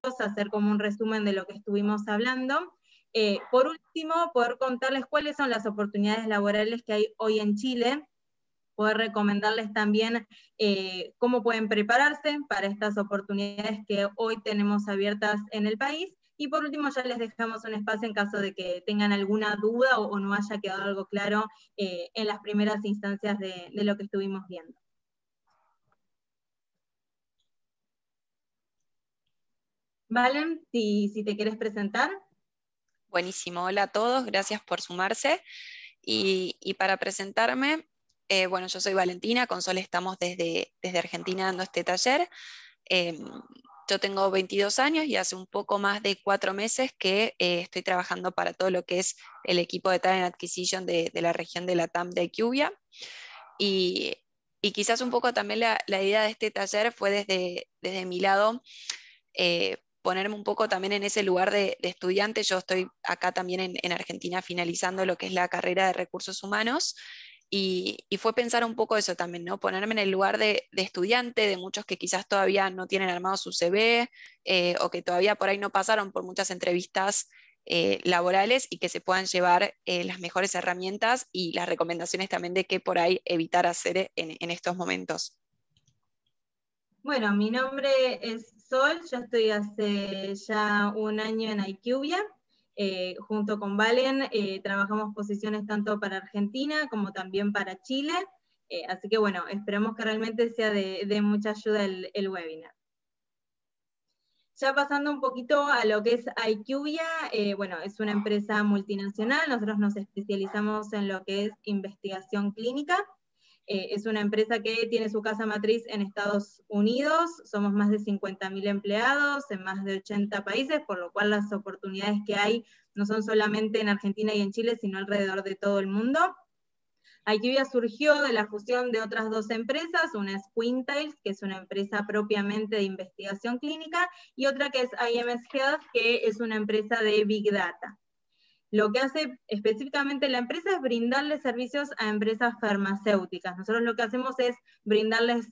hacer como un resumen de lo que estuvimos hablando. Por último, poder contarles cuáles son las oportunidades laborales que hay hoy en Chile, poder recomendarles también cómo pueden prepararse para estas oportunidades que hoy tenemos abiertas en el país, y por último ya les dejamos un espacio en caso de que tengan alguna duda o no haya quedado algo claro en las primeras instancias de lo que estuvimos viendo. Valen, si te quieres presentar. Buenísimo, hola a todos, gracias por sumarse. Y para presentarme, bueno, yo soy Valentina, con Sol estamos desde Argentina dando este taller. Yo tengo 22 años y hace un poco más de 4 meses que estoy trabajando para todo lo que es el equipo de Talent Acquisition de la región de Latam de IQVIA. Y quizás un poco también la idea de este taller fue desde mi lado, ponerme un poco también en ese lugar de estudiante. Yo estoy acá también en Argentina finalizando lo que es la carrera de recursos humanos, y fue pensar un poco eso también, ¿no? Ponerme en el lugar de estudiante, de muchos que quizás todavía no tienen armado su CV, o que todavía por ahí no pasaron por muchas entrevistas laborales, y que se puedan llevar las mejores herramientas y las recomendaciones también de qué por ahí evitar hacer en estos momentos. Bueno, mi nombre es Sol, yo estoy hace ya un año en IQVIA, junto con Valen trabajamos posiciones tanto para Argentina como también para Chile, así que bueno, esperamos que realmente sea de mucha ayuda el webinar. Ya pasando un poquito a lo que es IQVIA, bueno, es una empresa multinacional, nosotros nos especializamos en lo que es investigación clínica. Es una empresa que tiene su casa matriz en Estados Unidos, somos más de 50.000 empleados en más de 80 países, por lo cual las oportunidades que hay no son solamente en Argentina y en Chile, sino alrededor de todo el mundo. IQVIA surgió de la fusión de otras 2 empresas, una es Quintiles, que es una empresa propiamente de investigación clínica, y otra que es IMS Health, que es una empresa de Big Data. Lo que hace específicamente la empresa es brindarle servicios a empresas farmacéuticas. Nosotros lo que hacemos es brindarles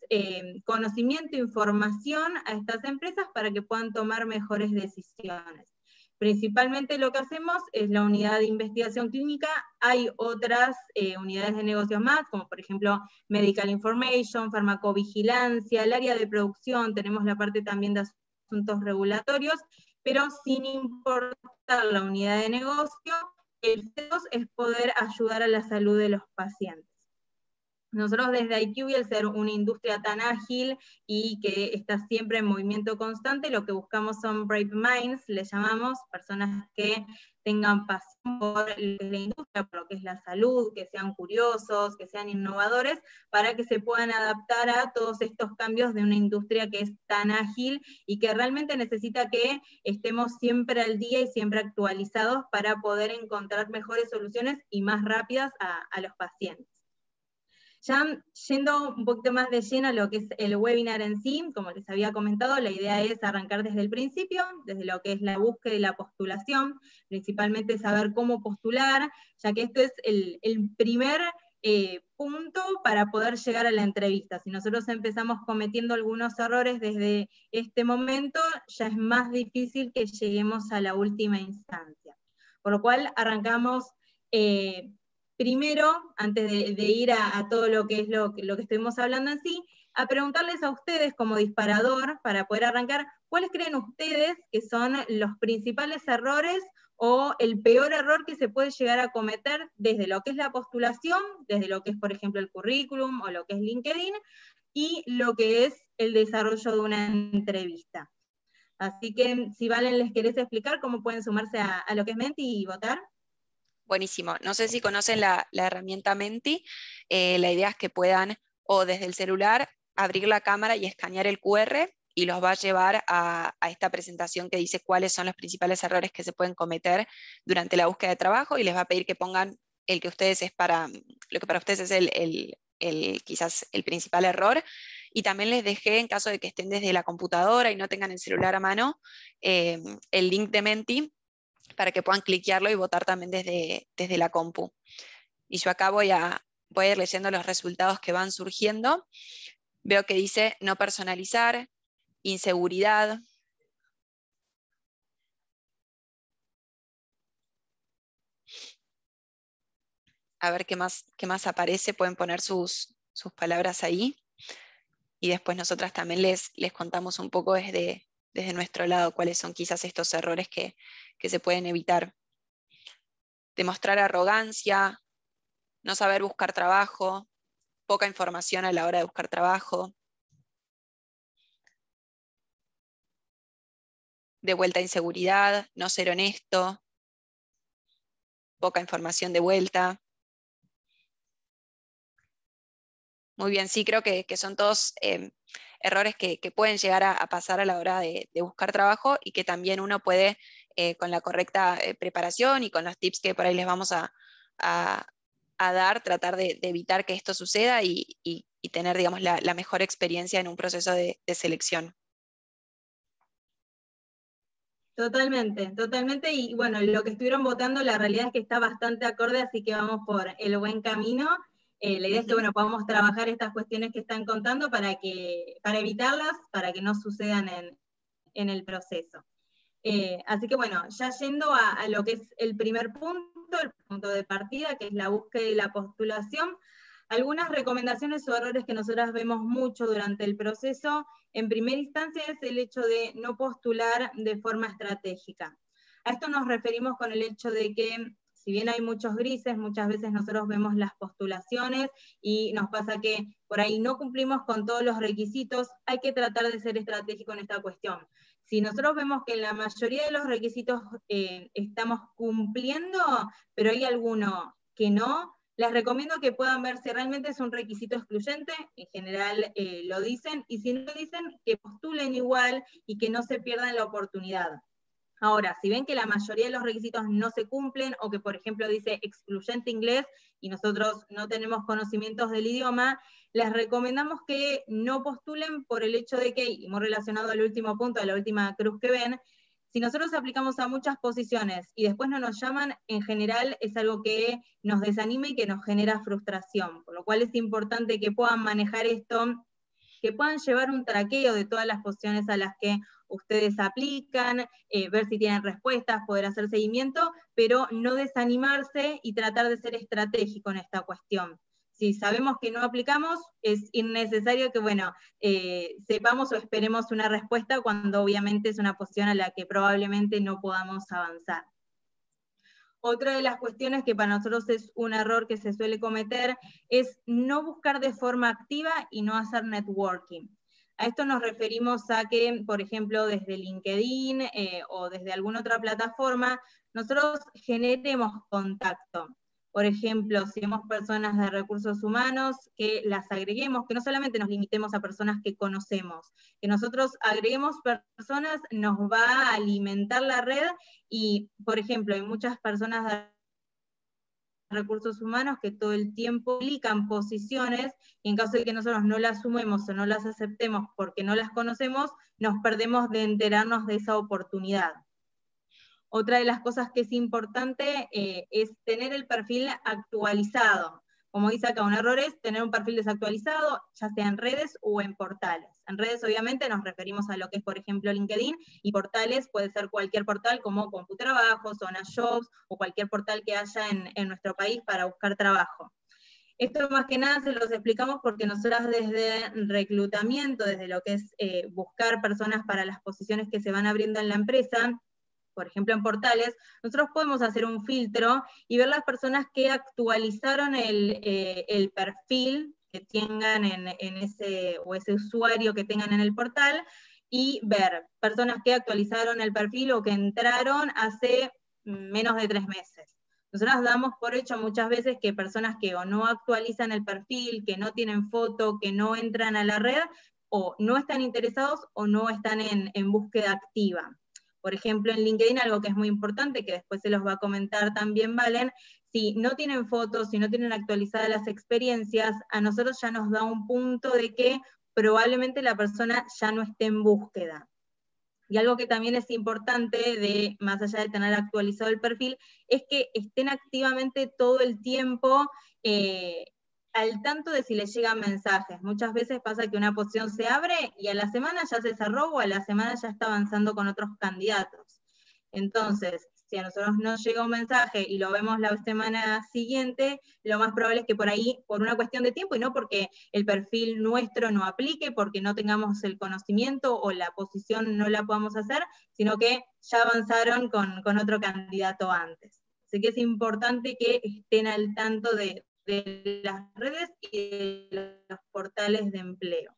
conocimiento e información a estas empresas para que puedan tomar mejores decisiones. Principalmente lo que hacemos es la unidad de investigación clínica. Hay otras unidades de negocios más, como por ejemplo Medical Information, farmacovigilancia, el área de producción, tenemos la parte también de asuntos regulatorios, pero sin importar la unidad de negocio, el C2 es poder ayudar a la salud de los pacientes. Nosotros desde IQVIA, al ser una industria tan ágil y que está siempre en movimiento constante, lo que buscamos son brave minds, le llamamos, personas que tengan pasión por la industria, por lo que es la salud, que sean curiosos, que sean innovadores, para que se puedan adaptar a todos estos cambios de una industria que es tan ágil y que realmente necesita que estemos siempre al día y siempre actualizados para poder encontrar mejores soluciones y más rápidas a los pacientes. Ya yendo un poquito más de lleno a lo que es el webinar en sí, como les había comentado, la idea es arrancar desde el principio, desde lo que es la búsqueda y la postulación, principalmente saber cómo postular, ya que esto es el primer punto para poder llegar a la entrevista. Si nosotros empezamos cometiendo algunos errores desde este momento, ya es más difícil que lleguemos a la última instancia. Por lo cual arrancamos primero, antes de ir a todo lo que es lo que estuvimos hablando en sí, a preguntarles a ustedes como disparador, para poder arrancar, ¿cuáles creen ustedes que son los principales errores o el peor error que se puede llegar a cometer desde lo que es la postulación, desde lo que es, por ejemplo, el currículum o lo que es LinkedIn, y lo que es el desarrollo de una entrevista? Así que, si Valen, ¿les querés explicar cómo pueden sumarse a lo que es Menti y votar? Buenísimo. No sé si conocen la herramienta Menti. La idea es que puedan, o desde el celular, abrir la cámara y escanear el QR, y los va a llevar a esta presentación que dice cuáles son los principales errores que se pueden cometer durante la búsqueda de trabajo, y les va a pedir que pongan el que ustedes lo que para ustedes es quizás el principal error. Y también les dejé, en caso de que estén desde la computadora y no tengan el celular a mano, el link de Menti, para que puedan cliquearlo y votar también desde la compu. Y yo acá voy a ir leyendo los resultados que van surgiendo. Veo que dice no personalizar, inseguridad, a ver qué más aparece, pueden poner sus palabras ahí. Y después nosotras también les contamos un poco desde nuestro lado cuáles son quizás estos errores que se pueden evitar. Demostrar arrogancia, no saber buscar trabajo, poca información a la hora de buscar trabajo, de vuelta inseguridad, no ser honesto, poca información de vuelta. Muy bien, sí, creo que son todos errores que pueden llegar a pasar a la hora de buscar trabajo y que también uno puede, con la correcta preparación y con los tips que por ahí les vamos a dar, tratar de evitar que esto suceda y tener, digamos, la mejor experiencia en un proceso de selección. Totalmente, totalmente, y bueno, lo que estuvieron votando, la realidad es que está bastante acorde, así que vamos por el buen camino. La idea es que, bueno, podamos trabajar estas cuestiones que están contando para evitarlas, para que no sucedan en el proceso. Así que bueno, ya yendo a lo que es el primer punto, el punto de partida, que es la búsqueda y la postulación, algunas recomendaciones o errores que nosotras vemos mucho durante el proceso, en primera instancia es el hecho de no postular de forma estratégica. A esto nos referimos con el hecho de que, si bien hay muchos grises, muchas veces nosotros vemos las postulaciones y nos pasa que por ahí no cumplimos con todos los requisitos, hay que tratar de ser estratégico en esta cuestión. Si nosotros vemos que en la mayoría de los requisitos estamos cumpliendo, pero hay alguno que no, les recomiendo que puedan ver si realmente es un requisito excluyente, en general lo dicen, y si no lo dicen, que postulen igual y que no se pierdan la oportunidad. Ahora, si ven que la mayoría de los requisitos no se cumplen, o que por ejemplo dice excluyente inglés, y nosotros no tenemos conocimientos del idioma, les recomendamos que no postulen por el hecho de que, y muy relacionado al último punto, a la última cruz que ven, si nosotros aplicamos a muchas posiciones y después no nos llaman, en general es algo que nos desanima y que nos genera frustración, por lo cual es importante que puedan manejar esto, que puedan llevar un traqueo de todas las posiciones a las que ustedes aplican, ver si tienen respuestas, poder hacer seguimiento, pero no desanimarse y tratar de ser estratégico en esta cuestión. Si sabemos que no aplicamos, es innecesario que, bueno, sepamos o esperemos una respuesta cuando obviamente es una posición a la que probablemente no podamos avanzar. Otra de las cuestiones que para nosotros es un error que se suele cometer es no buscar de forma activa y no hacer networking. A esto nos referimos a que, por ejemplo, desde LinkedIn o desde alguna otra plataforma, nosotros generemos contacto. Por ejemplo, si vemos personas de recursos humanos, que las agreguemos, que no solamente nos limitemos a personas que conocemos, que nosotros agreguemos personas, nos va a alimentar la red y, por ejemplo, hay muchas personas de recursos humanos que todo el tiempo aplican posiciones y en caso de que nosotros no las sumemos o no las aceptemos porque no las conocemos, nos perdemos de enterarnos de esa oportunidad. Otra de las cosas que es importante es tener el perfil actualizado. Como dice acá, un error es tener un perfil desactualizado, ya sea en redes o en portales. En redes obviamente nos referimos a lo que es, por ejemplo, LinkedIn, y portales puede ser cualquier portal como CompuTrabajo, Zona Jobs, o cualquier portal que haya en nuestro país para buscar trabajo. Esto más que nada se los explicamos porque nosotras desde reclutamiento, desde lo que es buscar personas para las posiciones que se van abriendo en la empresa, por ejemplo en portales, nosotros podemos hacer un filtro y ver las personas que actualizaron el perfil que tengan en ese usuario que tengan en el portal, y ver personas que actualizaron el perfil o que entraron hace menos de 3 meses. Nosotros damos por hecho muchas veces que personas que o no actualizan el perfil, que no tienen foto, que no entran a la red, o no están interesados o no están en búsqueda activa. Por ejemplo, en LinkedIn, algo que es muy importante, que después se los va a comentar también Valen, si no tienen fotos, si no tienen actualizadas las experiencias, a nosotros ya nos da un punto de que probablemente la persona ya no esté en búsqueda. Y algo que también es importante, más allá de tener actualizado el perfil, es que estén activamente todo el tiempo al tanto de si les llegan mensajes. Muchas veces pasa que una posición se abre y a la semana ya se cerró o a la semana ya está avanzando con otros candidatos. Entonces, Si a nosotros nos llega un mensaje y lo vemos la semana siguiente, lo más probable es que por ahí, por una cuestión de tiempo, y no porque el perfil nuestro no aplique, porque no tengamos el conocimiento o la posición no la podamos hacer, sino que ya avanzaron con otro candidato antes. Así que es importante que estén al tanto de las redes y de los portales de empleo.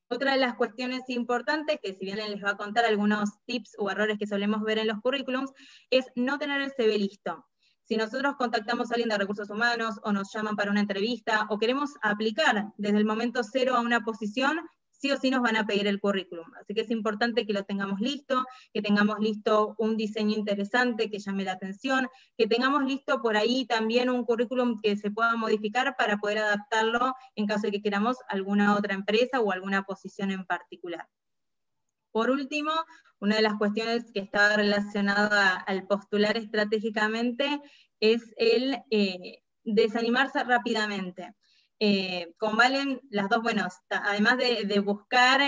Otra de las cuestiones importantes, que si bien les va a contar algunos tips o errores que solemos ver en los currículums, es no tener el CV listo. Si nosotros contactamos a alguien de recursos humanos o nos llaman para una entrevista o queremos aplicar desde el momento cero a una posición, sí o sí nos van a pedir el currículum. Así que es importante que lo tengamos listo, que tengamos listo un diseño interesante que llame la atención, que tengamos listo por ahí también un currículum que se pueda modificar para poder adaptarlo en caso de que queramos alguna otra empresa o alguna posición en particular. Por último, una de las cuestiones que está relacionada al postular estratégicamente es el desanimarse rápidamente. Con Valen, las dos, bueno, además de buscar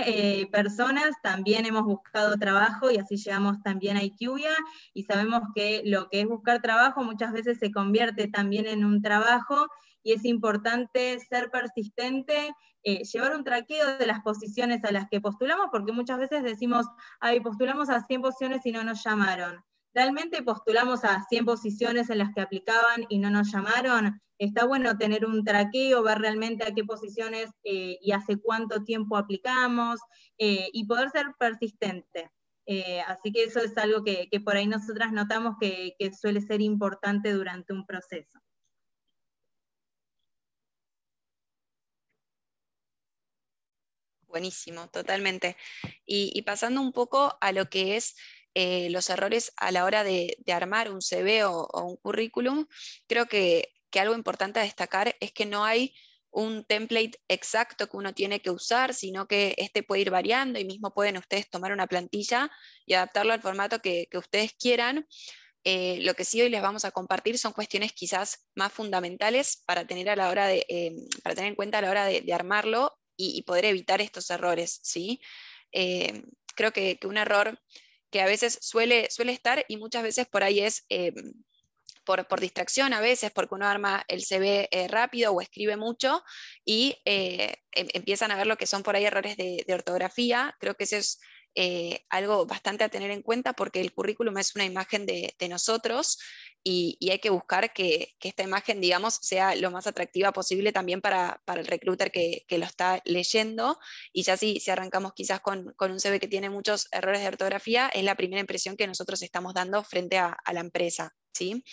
personas, también hemos buscado trabajo y así llegamos también a IQVIA, y sabemos que lo que es buscar trabajo muchas veces se convierte también en un trabajo, y es importante ser persistente, llevar un traqueo de las posiciones a las que postulamos, porque muchas veces decimos, ay, postulamos a 100 posiciones y no nos llamaron. ¿Realmente postulamos a 100 posiciones en las que aplicaban y no nos llamaron? Está bueno tener un traqueo, ver realmente a qué posiciones y hace cuánto tiempo aplicamos, y poder ser persistente. Así que eso es algo que por ahí nosotras notamos que suele ser importante durante un proceso. Buenísimo, totalmente. Y pasando un poco a lo que es los errores a la hora de armar un CV o un currículum, creo que algo importante a destacar es que no hay un template exacto que uno tiene que usar, sino que este puede ir variando y mismo pueden ustedes tomar una plantilla y adaptarlo al formato que ustedes quieran. Lo que sí hoy les vamos a compartir son cuestiones quizás más fundamentales para tener, a la hora para tener en cuenta a la hora de armarlo y poder evitar estos errores, ¿sí? Creo que un error que a veces suele estar y muchas veces por ahí es por distracción, a veces porque uno arma el CV rápido o escribe mucho y empiezan a ver lo que son por ahí errores de ortografía. Creo que eso es algo bastante a tener en cuenta, porque el currículum es una imagen de nosotros y hay que buscar que esta imagen, digamos, sea lo más atractiva posible también para el recruiter que lo está leyendo. Y ya si arrancamos quizás con un CV que tiene muchos errores de ortografía, es la primera impresión que nosotros estamos dando frente a la empresa, ¿sí?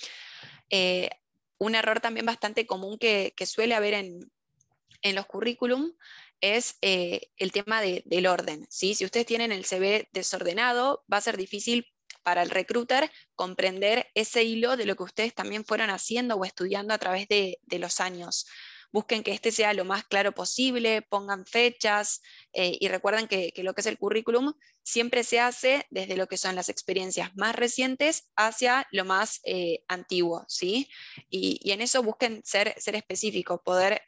Un error también bastante común que suele haber en los currículum es el tema del orden, ¿sí? Si ustedes tienen el CV desordenado, va a ser difícil para el recruiter comprender ese hilo de lo que ustedes también fueron haciendo o estudiando a través de los años. Busquen que este sea lo más claro posible, pongan fechas y recuerden que lo que es el currículum siempre se hace desde lo que son las experiencias más recientes hacia lo más antiguo, ¿sí? Y en eso busquen ser específicos, poder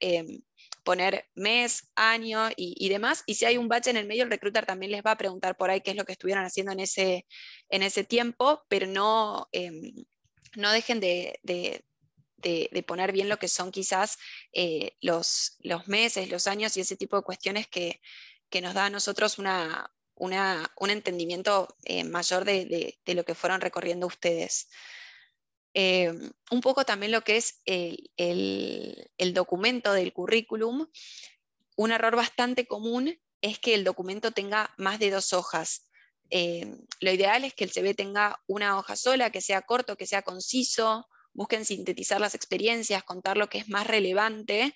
poner mes, año y demás, y si hay un bache en el medio, el recruiter también les va a preguntar por ahí qué es lo que estuvieron haciendo en ese tiempo, pero no dejen de poner bien lo que son quizás los meses, los años y ese tipo de cuestiones que nos da a nosotros un entendimiento mayor de lo que fueron recorriendo ustedes. Un poco también lo que es el documento del currículum. Un error bastante común es que el documento tenga más de 2 hojas. Lo ideal es que el CV tenga una hoja sola, que sea corto, que sea conciso. Busquen sintetizar las experiencias, contar lo que es más relevante.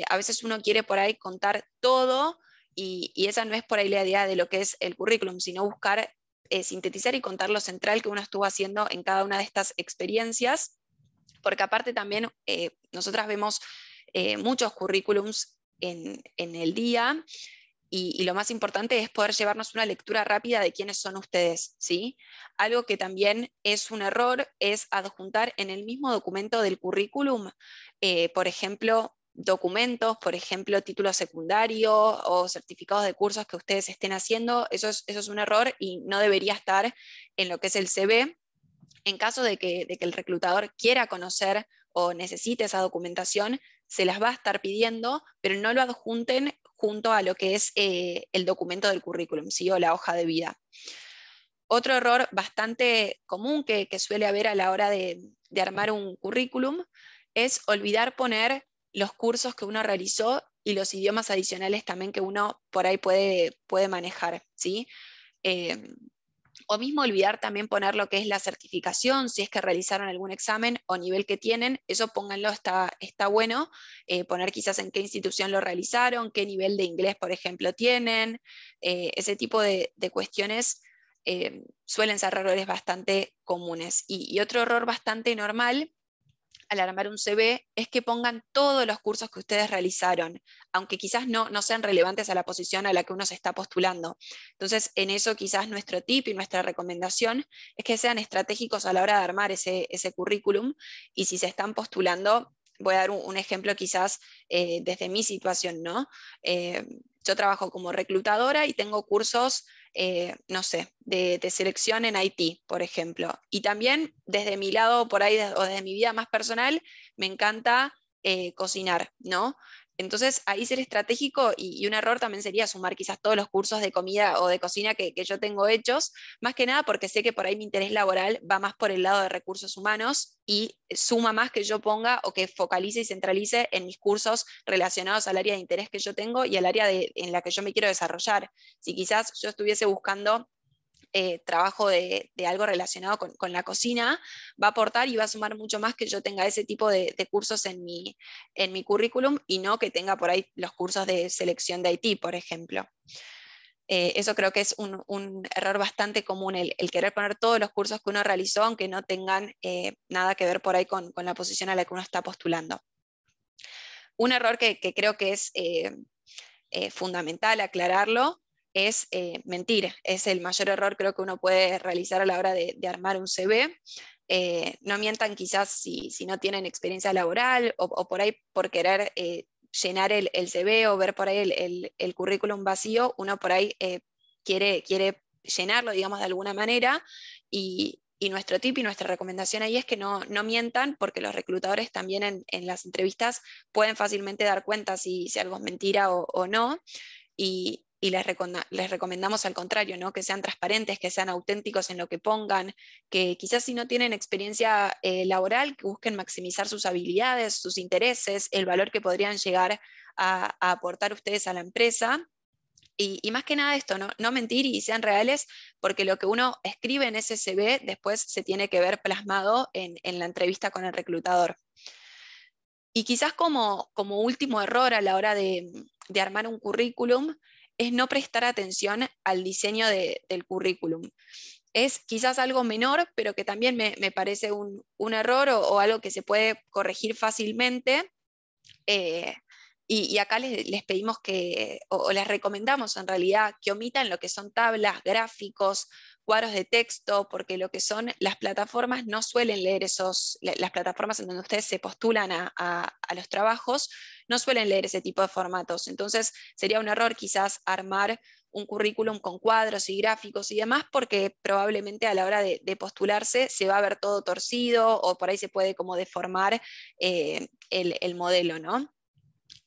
A veces uno quiere por ahí contar todo y esa no es por ahí la idea de lo que es el currículum, sino buscar sintetizar y contar lo central que uno estuvo haciendo en cada una de estas experiencias, porque aparte también nosotras vemos muchos currículums en el día y lo más importante es poder llevarnos una lectura rápida de quiénes son ustedes, ¿sí? Algo que también es un error es adjuntar en el mismo documento del currículum, por ejemplo, documentos, por ejemplo, títulos secundarios o certificados de cursos que ustedes estén haciendo. Eso es un error y no debería estar en lo que es el CV. En caso de que el reclutador quiera conocer o necesite esa documentación, se las va a estar pidiendo, pero no lo adjunten junto a lo que es el documento del currículum, ¿sí? O la hoja de vida. Otro error bastante común que suele haber a la hora de armar un currículum es olvidar poner los cursos que uno realizó y los idiomas adicionales también que uno por ahí puede manejar, ¿sí? Eh, o mismo olvidar también poner lo que es la certificación, si es que realizaron algún examen o nivel que tienen, eso pónganlo, está bueno, poner quizás en qué institución lo realizaron, qué nivel de inglés, por ejemplo, tienen, ese tipo de cuestiones suelen ser errores bastante comunes. Y otro error bastante normal al armar un CV es que pongan todos los cursos que ustedes realizaron, aunque quizás no sean relevantes a la posición a la que uno se está postulando. Entonces, en eso quizás nuestro tip y nuestra recomendación es que sean estratégicos a la hora de armar ese currículum, y si se están postulando, voy a dar un ejemplo quizás desde mi situación, ¿no? Yo trabajo como reclutadora y tengo cursos, no sé, de selección en IT, por ejemplo. Y también desde mi lado, por ahí, o desde mi vida más personal, me encanta cocinar, ¿no? Entonces ahí ser estratégico, y un error también sería sumar quizás todos los cursos de comida o de cocina que yo tengo hechos, más que nada porque sé que por ahí mi interés laboral va más por el lado de recursos humanos y suma más que yo ponga o que focalice y centralice en mis cursos relacionados al área de interés que yo tengo y al área en la que yo me quiero desarrollar. Si quizás yo estuviese buscando trabajo de algo relacionado con la cocina, va a aportar y va a sumar mucho más que yo tenga ese tipo de cursos en mi currículum y no que tenga por ahí los cursos de selección de IT, por ejemplo. Eso creo que es un error bastante común, el querer poner todos los cursos que uno realizó, aunque no tengan nada que ver por ahí con la posición a la que uno está postulando. Un error que creo que es fundamental aclararlo es mentir. Es el mayor error creo que uno puede realizar a la hora de armar un CV. No mientan quizás si no tienen experiencia laboral o por ahí por querer llenar el CV o ver por ahí el currículum vacío, uno por ahí quiere llenarlo, digamos, de alguna manera, y nuestro tip y nuestra recomendación ahí es que no mientan, porque los reclutadores también en las entrevistas pueden fácilmente dar cuenta si algo es mentira o no, y les recomendamos al contrario, ¿no? Que sean transparentes, que sean auténticos en lo que pongan, que quizás si no tienen experiencia laboral, que busquen maximizar sus habilidades, sus intereses, el valor que podrían llegar a aportar ustedes a la empresa. Y más que nada esto, no mentir y sean reales, porque lo que uno escribe en ese CV después se tiene que ver plasmado en la entrevista con el reclutador. Y quizás como último error a la hora de armar un currículum es no prestar atención al diseño del currículum. Es quizás algo menor, pero que también me parece un error o algo que se puede corregir fácilmente. Y acá les pedimos o les recomendamos en realidad que omitan lo que son tablas, gráficos, cuadros de texto, porque lo que son las plataformas no suelen leer las plataformas en donde ustedes se postulan a los trabajos, no suelen leer ese tipo de formatos. Entonces sería un error quizás armar un currículum con cuadros y gráficos y demás, porque probablemente a la hora de postularse se va a ver todo torcido o por ahí se puede como deformar el modelo, ¿no?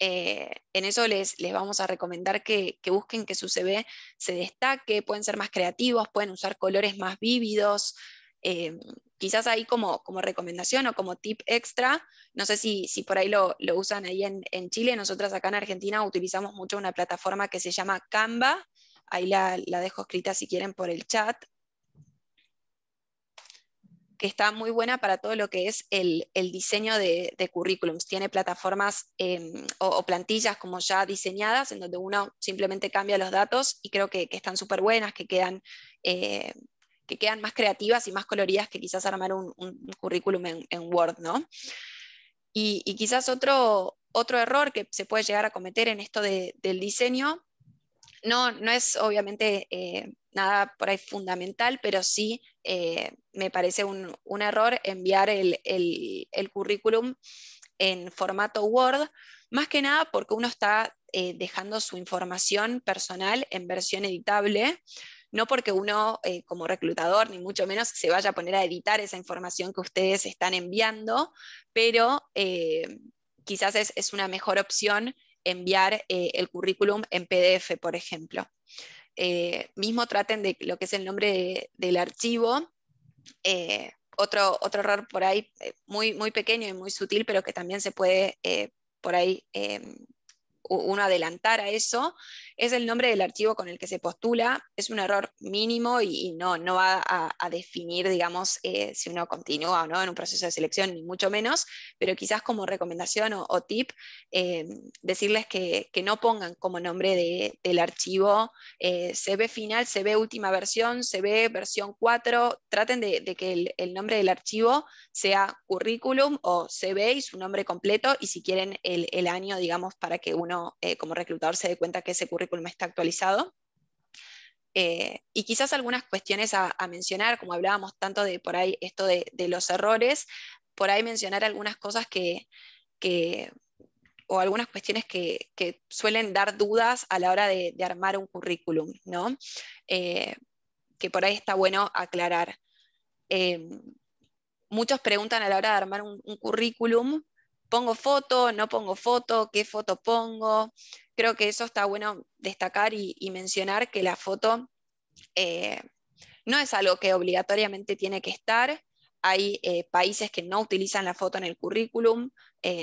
En eso les vamos a recomendar que busquen que su CV se destaque, pueden ser más creativos, pueden usar colores más vívidos. Quizás ahí como recomendación o como tip extra, no sé si por ahí lo usan ahí en Chile. Nosotros acá en Argentina utilizamos mucho una plataforma que se llama Canva, ahí la dejo escrita si quieren por el chat, que está muy buena para todo lo que es el diseño de currículums. Tiene plataformas o plantillas como ya diseñadas, en donde uno simplemente cambia los datos, y creo que están súper buenas, que quedan más creativas y más coloridas que quizás armar un currículum en Word, ¿no? Y quizás otro error que se puede llegar a cometer en esto del diseño, no es obviamente nada por ahí fundamental, pero sí me parece un error enviar el currículum en formato Word, más que nada porque uno está dejando su información personal en versión editable. no porque uno como reclutador, ni mucho menos, se vaya a poner a editar esa información que ustedes están enviando, pero quizás es una mejor opción enviar el currículum en PDF, por ejemplo. Mismo traten de lo que es el nombre del archivo. Otro error por ahí muy pequeño y muy sutil, pero que también se puede por ahí uno adelantar a eso, es el nombre del archivo con el que se postula. Es un error mínimo y no va a definir, digamos, si uno continúa o no en un proceso de selección, ni mucho menos, pero quizás como recomendación o tip, decirles que no pongan como nombre del archivo CV final, CV última versión, CV versión 4, traten de que el nombre del archivo sea currículum o CV y su nombre completo, y si quieren el año, digamos, para que uno como reclutador se dé cuenta que ese currículum está actualizado. Y quizás algunas cuestiones a mencionar, como hablábamos tanto de por ahí esto de los errores, por ahí mencionar algunas cosas que o algunas cuestiones que suelen dar dudas a la hora de armar un currículum, ¿no? Que por ahí está bueno aclarar. Muchos preguntan a la hora de armar un currículum, ¿pongo foto, no pongo foto, qué foto pongo? Creo que eso está bueno destacar y mencionar que la foto eh, no es algo que obligatoriamente tiene que estar. Hay países que no utilizan la foto en el currículum.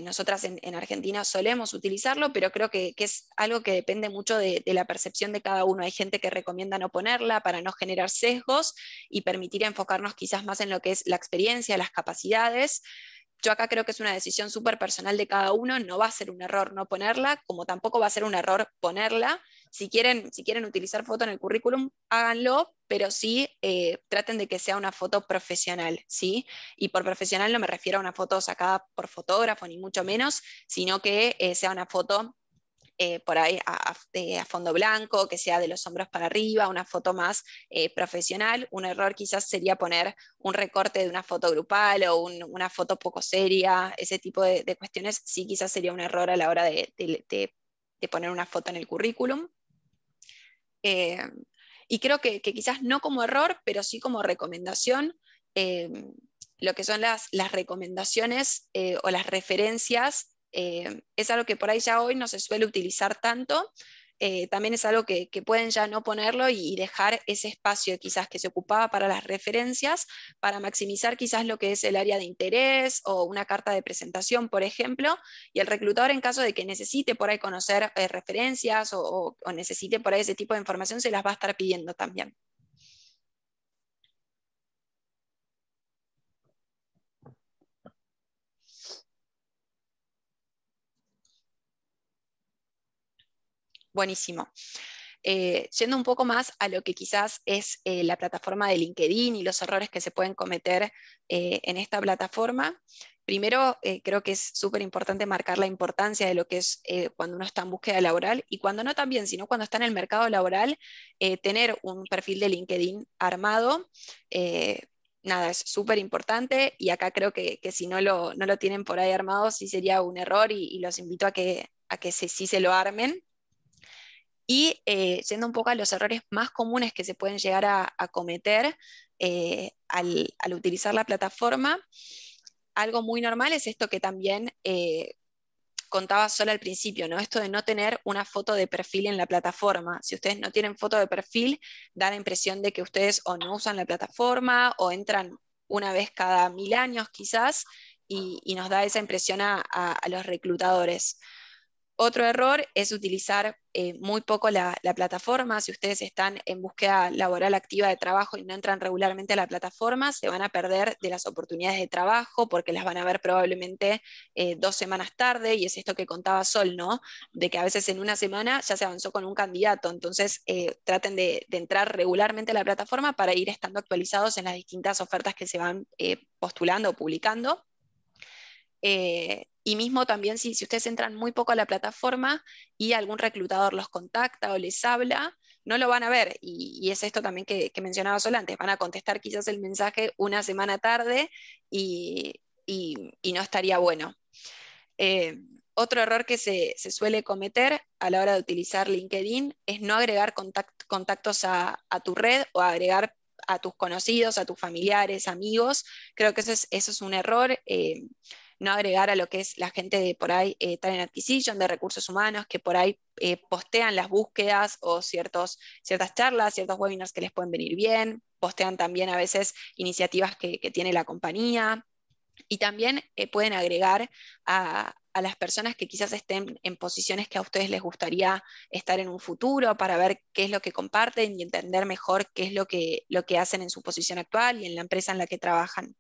Nosotras en Argentina solemos utilizarlo, pero creo que es algo que depende mucho de la percepción de cada uno. Hay gente que recomienda no ponerla para no generar sesgos y permitir enfocarnos quizás más en lo que es la experiencia, las capacidades. Yo acá creo que es una decisión súper personal de cada uno, no va a ser un error no ponerla, como tampoco va a ser un error ponerla. Si quieren utilizar foto en el currículum, háganlo, pero sí traten de que sea una foto profesional, ¿sí? Y por profesional no me refiero a una foto sacada por fotógrafo, ni mucho menos, sino que sea una foto por ahí a fondo blanco, que sea de los hombros para arriba, una foto más profesional. Un error quizás sería poner un recorte de una foto grupal o una foto poco seria, ese tipo de cuestiones sí quizás sería un error a la hora de poner una foto en el currículum. Eh, y creo que quizás no como error, pero sí como recomendación, eh, lo que son las recomendaciones o las referencias, es algo que por ahí ya hoy no se suele utilizar tanto. También es algo que pueden ya no ponerlo y dejar ese espacio quizás que se ocupaba para las referencias, para maximizar quizás lo que es el área de interés o una carta de presentación, por ejemplo, y el reclutador, en caso de que necesite por ahí conocer referencias o necesite por ahí ese tipo de información, se las va a estar pidiendo también. Buenísimo. Yendo un poco más a lo que quizás es la plataforma de LinkedIn y los errores que se pueden cometer en esta plataforma. Primero, creo que es súper importante marcar la importancia de lo que es cuando uno está en búsqueda laboral y cuando no también, sino cuando está en el mercado laboral, tener un perfil de LinkedIn armado. Nada, es súper importante y acá creo que si no lo tienen por ahí armado, sí sería un error y los invito a que sí se lo armen. Y yendo un poco a los errores más comunes que se pueden llegar a cometer al utilizar la plataforma, algo muy normal es esto que también contaba sola al principio, ¿no? Esto de no tener una foto de perfil en la plataforma. Si ustedes no tienen foto de perfil, da la impresión de que ustedes o no usan la plataforma o entran una vez cada 1000 años quizás y nos da esa impresión a los reclutadores. Otro error es utilizar muy poco la plataforma. Si ustedes están en búsqueda laboral activa de trabajo y no entran regularmente a la plataforma, se van a perder de las oportunidades de trabajo porque las van a ver probablemente 2 semanas tarde, y es esto que contaba Sol, ¿no? De que a veces en una semana ya se avanzó con un candidato. Entonces, traten de entrar regularmente a la plataforma para ir estando actualizados en las distintas ofertas que se van postulando o publicando. Y mismo también si ustedes entran muy poco a la plataforma y algún reclutador los contacta o les habla, no lo van a ver. Y es esto también que mencionaba Sol antes, van a contestar quizás el mensaje una semana tarde y no estaría bueno. Eh, Otro error que se suele cometer a la hora de utilizar LinkedIn es no agregar contactos a tu red o agregar a tus conocidos, a tus familiares, amigos. Creo que eso es un error. No agregar a lo que es la gente de por ahí, Talent Acquisition, de recursos humanos, que por ahí postean las búsquedas o ciertas charlas, ciertos webinars que les pueden venir bien, postean también a veces iniciativas que tiene la compañía, y también pueden agregar a las personas que quizás estén en posiciones que a ustedes les gustaría estar en un futuro, para ver qué es lo que comparten y entender mejor qué es lo que hacen en su posición actual y en la empresa en la que trabajan.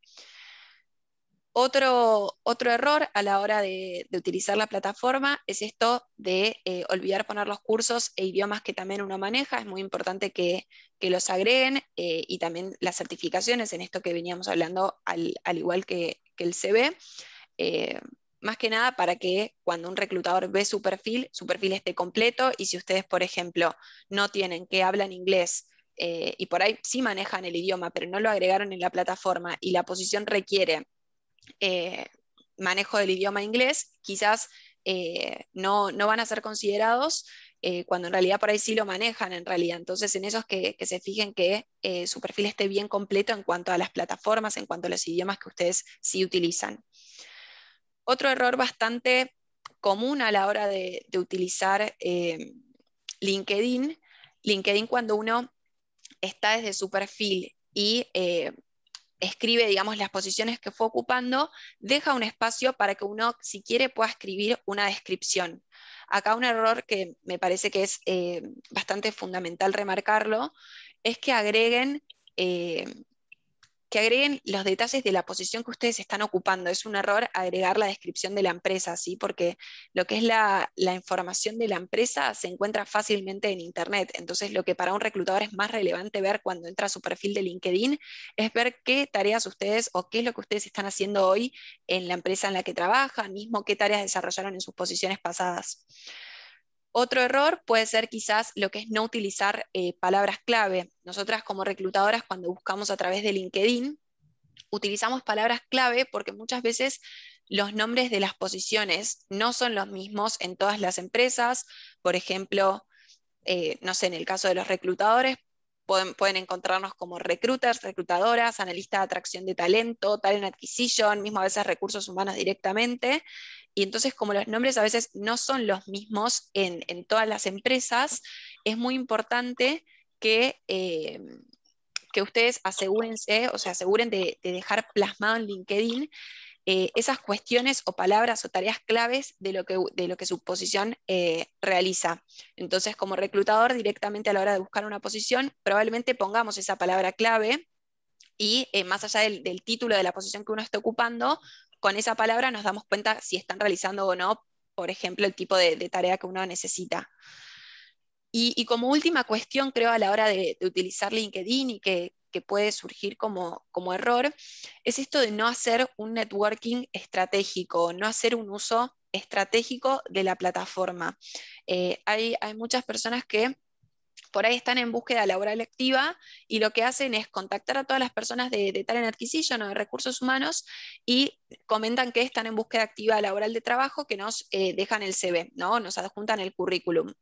Otro error a la hora de utilizar la plataforma es esto de olvidar poner los cursos e idiomas que también uno maneja. Es muy importante que los agreguen, y también las certificaciones en esto que veníamos hablando, al igual que el CV. Más que nada para que cuando un reclutador ve su perfil esté completo, y si ustedes, por ejemplo, no tienen, que hablan inglés, y por ahí sí manejan el idioma, pero no lo agregaron en la plataforma y la posición requiere eh, manejo del idioma inglés, quizás no van a ser considerados, cuando en realidad por ahí sí lo manejan en realidad. Entonces, en esos que se fijen que su perfil esté bien completo en cuanto a las plataformas, en cuanto a los idiomas que ustedes sí utilizan. Otro error bastante común a la hora de utilizar LinkedIn, cuando uno está desde su perfil y escribe, digamos, las posiciones que fue ocupando, deja un espacio para que uno, si quiere, pueda escribir una descripción. Acá un error que me parece que es bastante fundamental remarcarlo, es eh, que agreguen los detalles de la posición que ustedes están ocupando. Es un error agregar la descripción de la empresa, ¿sí? Porque lo que es la información de la empresa se encuentra fácilmente en Internet. Entonces, lo que para un reclutador es más relevante ver cuando entra a su perfil de LinkedIn es ver qué tareas ustedes, o qué es lo que ustedes están haciendo hoy en la empresa en la que trabajan, mismo qué tareas desarrollaron en sus posiciones pasadas. Otro error puede ser quizás lo que es no utilizar palabras clave. Nosotras, como reclutadoras, cuando buscamos a través de LinkedIn, utilizamos palabras clave porque muchas veces los nombres de las posiciones no son los mismos en todas las empresas. Por ejemplo, no sé, en el caso de los reclutadores, pueden encontrarnos como recruiters, reclutadoras, analistas de atracción de talento, talent acquisition, mismo a veces recursos humanos directamente. Y entonces, como los nombres a veces no son los mismos en todas las empresas, es muy importante que ustedes asegúrense, o sea, aseguren de dejar plasmado en LinkedIn esas cuestiones o palabras o tareas claves de lo que su posición realiza. Entonces, como reclutador, directamente a la hora de buscar una posición, probablemente pongamos esa palabra clave, y más allá del título de la posición que uno esté ocupando, con esa palabra nos damos cuenta si están realizando o no, por ejemplo, el tipo de tarea que uno necesita. Y como última cuestión, creo, a la hora de utilizar LinkedIn, y que puede surgir como error, es esto de no hacer un networking estratégico, no hacer un uso estratégico de la plataforma. Hay muchas personas que por ahí están en búsqueda laboral activa, y lo que hacen es contactar a todas las personas de Talent Acquisition o de recursos humanos, y comentan que están en búsqueda activa laboral de trabajo, que nos dejan el CV, ¿no? Nos adjuntan el currículum.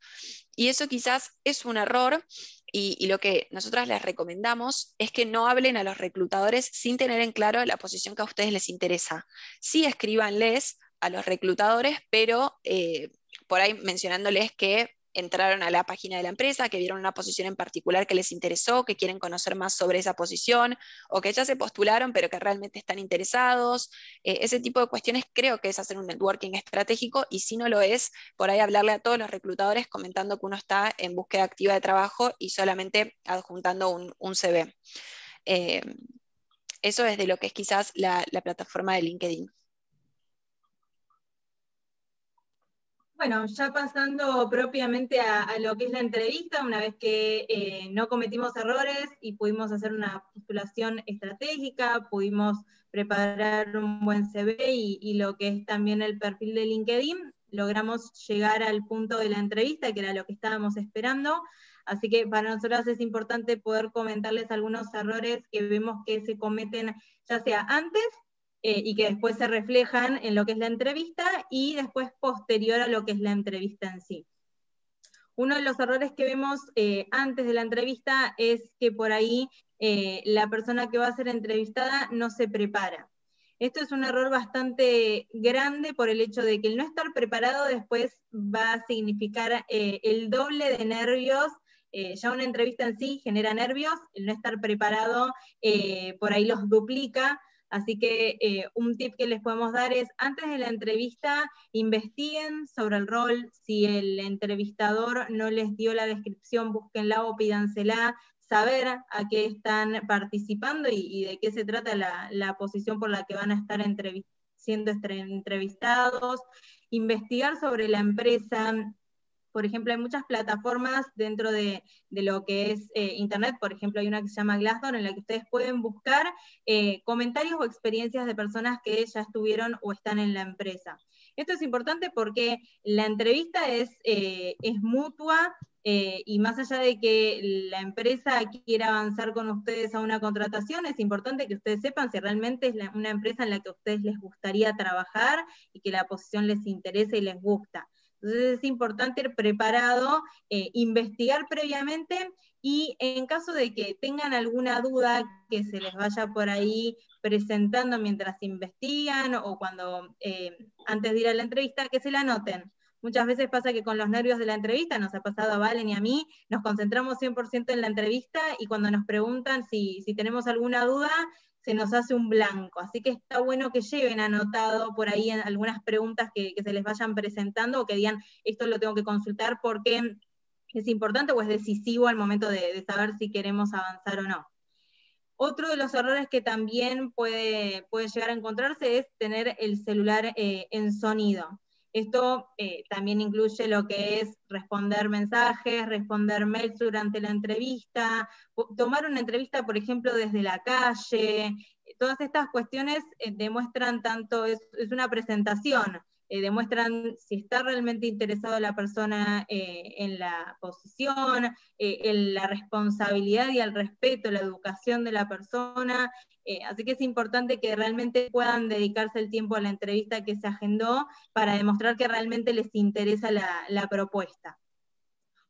Y eso quizás es un error, y lo que nosotras les recomendamos es que no hablen a los reclutadores sin tener en claro la posición que a ustedes les interesa. Sí, escríbanles a los reclutadores, pero por ahí mencionándoles que entraron a la página de la empresa, que vieron una posición en particular que les interesó, que quieren conocer más sobre esa posición, o que ya se postularon pero que realmente están interesados. Ese tipo de cuestiones creo que es hacer un networking estratégico, y si no lo es, por ahí hablarle a todos los reclutadores comentando que uno está en búsqueda activa de trabajo y solamente adjuntando un CV. Eh, Eso es de lo que es quizás la plataforma de LinkedIn. Bueno, ya pasando propiamente a lo que es la entrevista, una vez que no cometimos errores y pudimos hacer una postulación estratégica, pudimos preparar un buen CV y lo que es también el perfil de LinkedIn, logramos llegar al punto de la entrevista, que era lo que estábamos esperando. Así que para nosotros es importante poder comentarles algunos errores que vemos que se cometen ya sea antes y que después se reflejan en lo que es la entrevista y después posterior a lo que es la entrevista en sí. Uno de los errores que vemos antes de la entrevista es que por ahí la persona que va a ser entrevistada no se prepara. Esto es un error bastante grande por el hecho de que el no estar preparado después va a significar el doble de nervios. Ya una entrevista en sí genera nervios, el no estar preparado por ahí los duplica. Así que un tip que les podemos dar es, antes de la entrevista, investiguen sobre el rol. Si el entrevistador no les dio la descripción, búsquenla o pídansela, saber a qué están participando y de qué se trata la posición por la que van a estar siendo entrevistados, investigar sobre la empresa. Por ejemplo, hay muchas plataformas dentro de lo que es Internet. Por ejemplo, hay una que se llama Glassdoor, en la que ustedes pueden buscar comentarios o experiencias de personas que ya estuvieron o están en la empresa. Esto es importante porque la entrevista es mutua, y más allá de que la empresa quiera avanzar con ustedes a una contratación, es importante que ustedes sepan si realmente es una empresa en la que a ustedes les gustaría trabajar y que la posición les interesa y les gusta. Entonces es importante ir preparado, investigar previamente, y en caso de que tengan alguna duda que se les vaya por ahí presentando mientras investigan o cuando antes de ir a la entrevista, que se la anoten. Muchas veces pasa que con los nervios de la entrevista, nos ha pasado a Valen y a mí, nos concentramos 100% en la entrevista y cuando nos preguntan si tenemos alguna duda, se nos hace un blanco. Así que está bueno que lleven anotado por ahí en algunas preguntas que se les vayan presentando, o que digan, esto lo tengo que consultar porque es importante o es decisivo al momento de saber si queremos avanzar o no. Otro de los errores que también puede llegar a encontrarse es tener el celular en sonido. Esto también incluye lo que es responder mensajes, responder mails durante la entrevista, tomar una entrevista, por ejemplo, desde la calle. Todas estas cuestiones demuestran tanto, es una presentación, demuestran si está realmente interesado la persona en la posición, en la responsabilidad y el respeto, la educación de la persona. Así que es importante que realmente puedan dedicarse el tiempo a la entrevista que se agendó para demostrar que realmente les interesa la propuesta.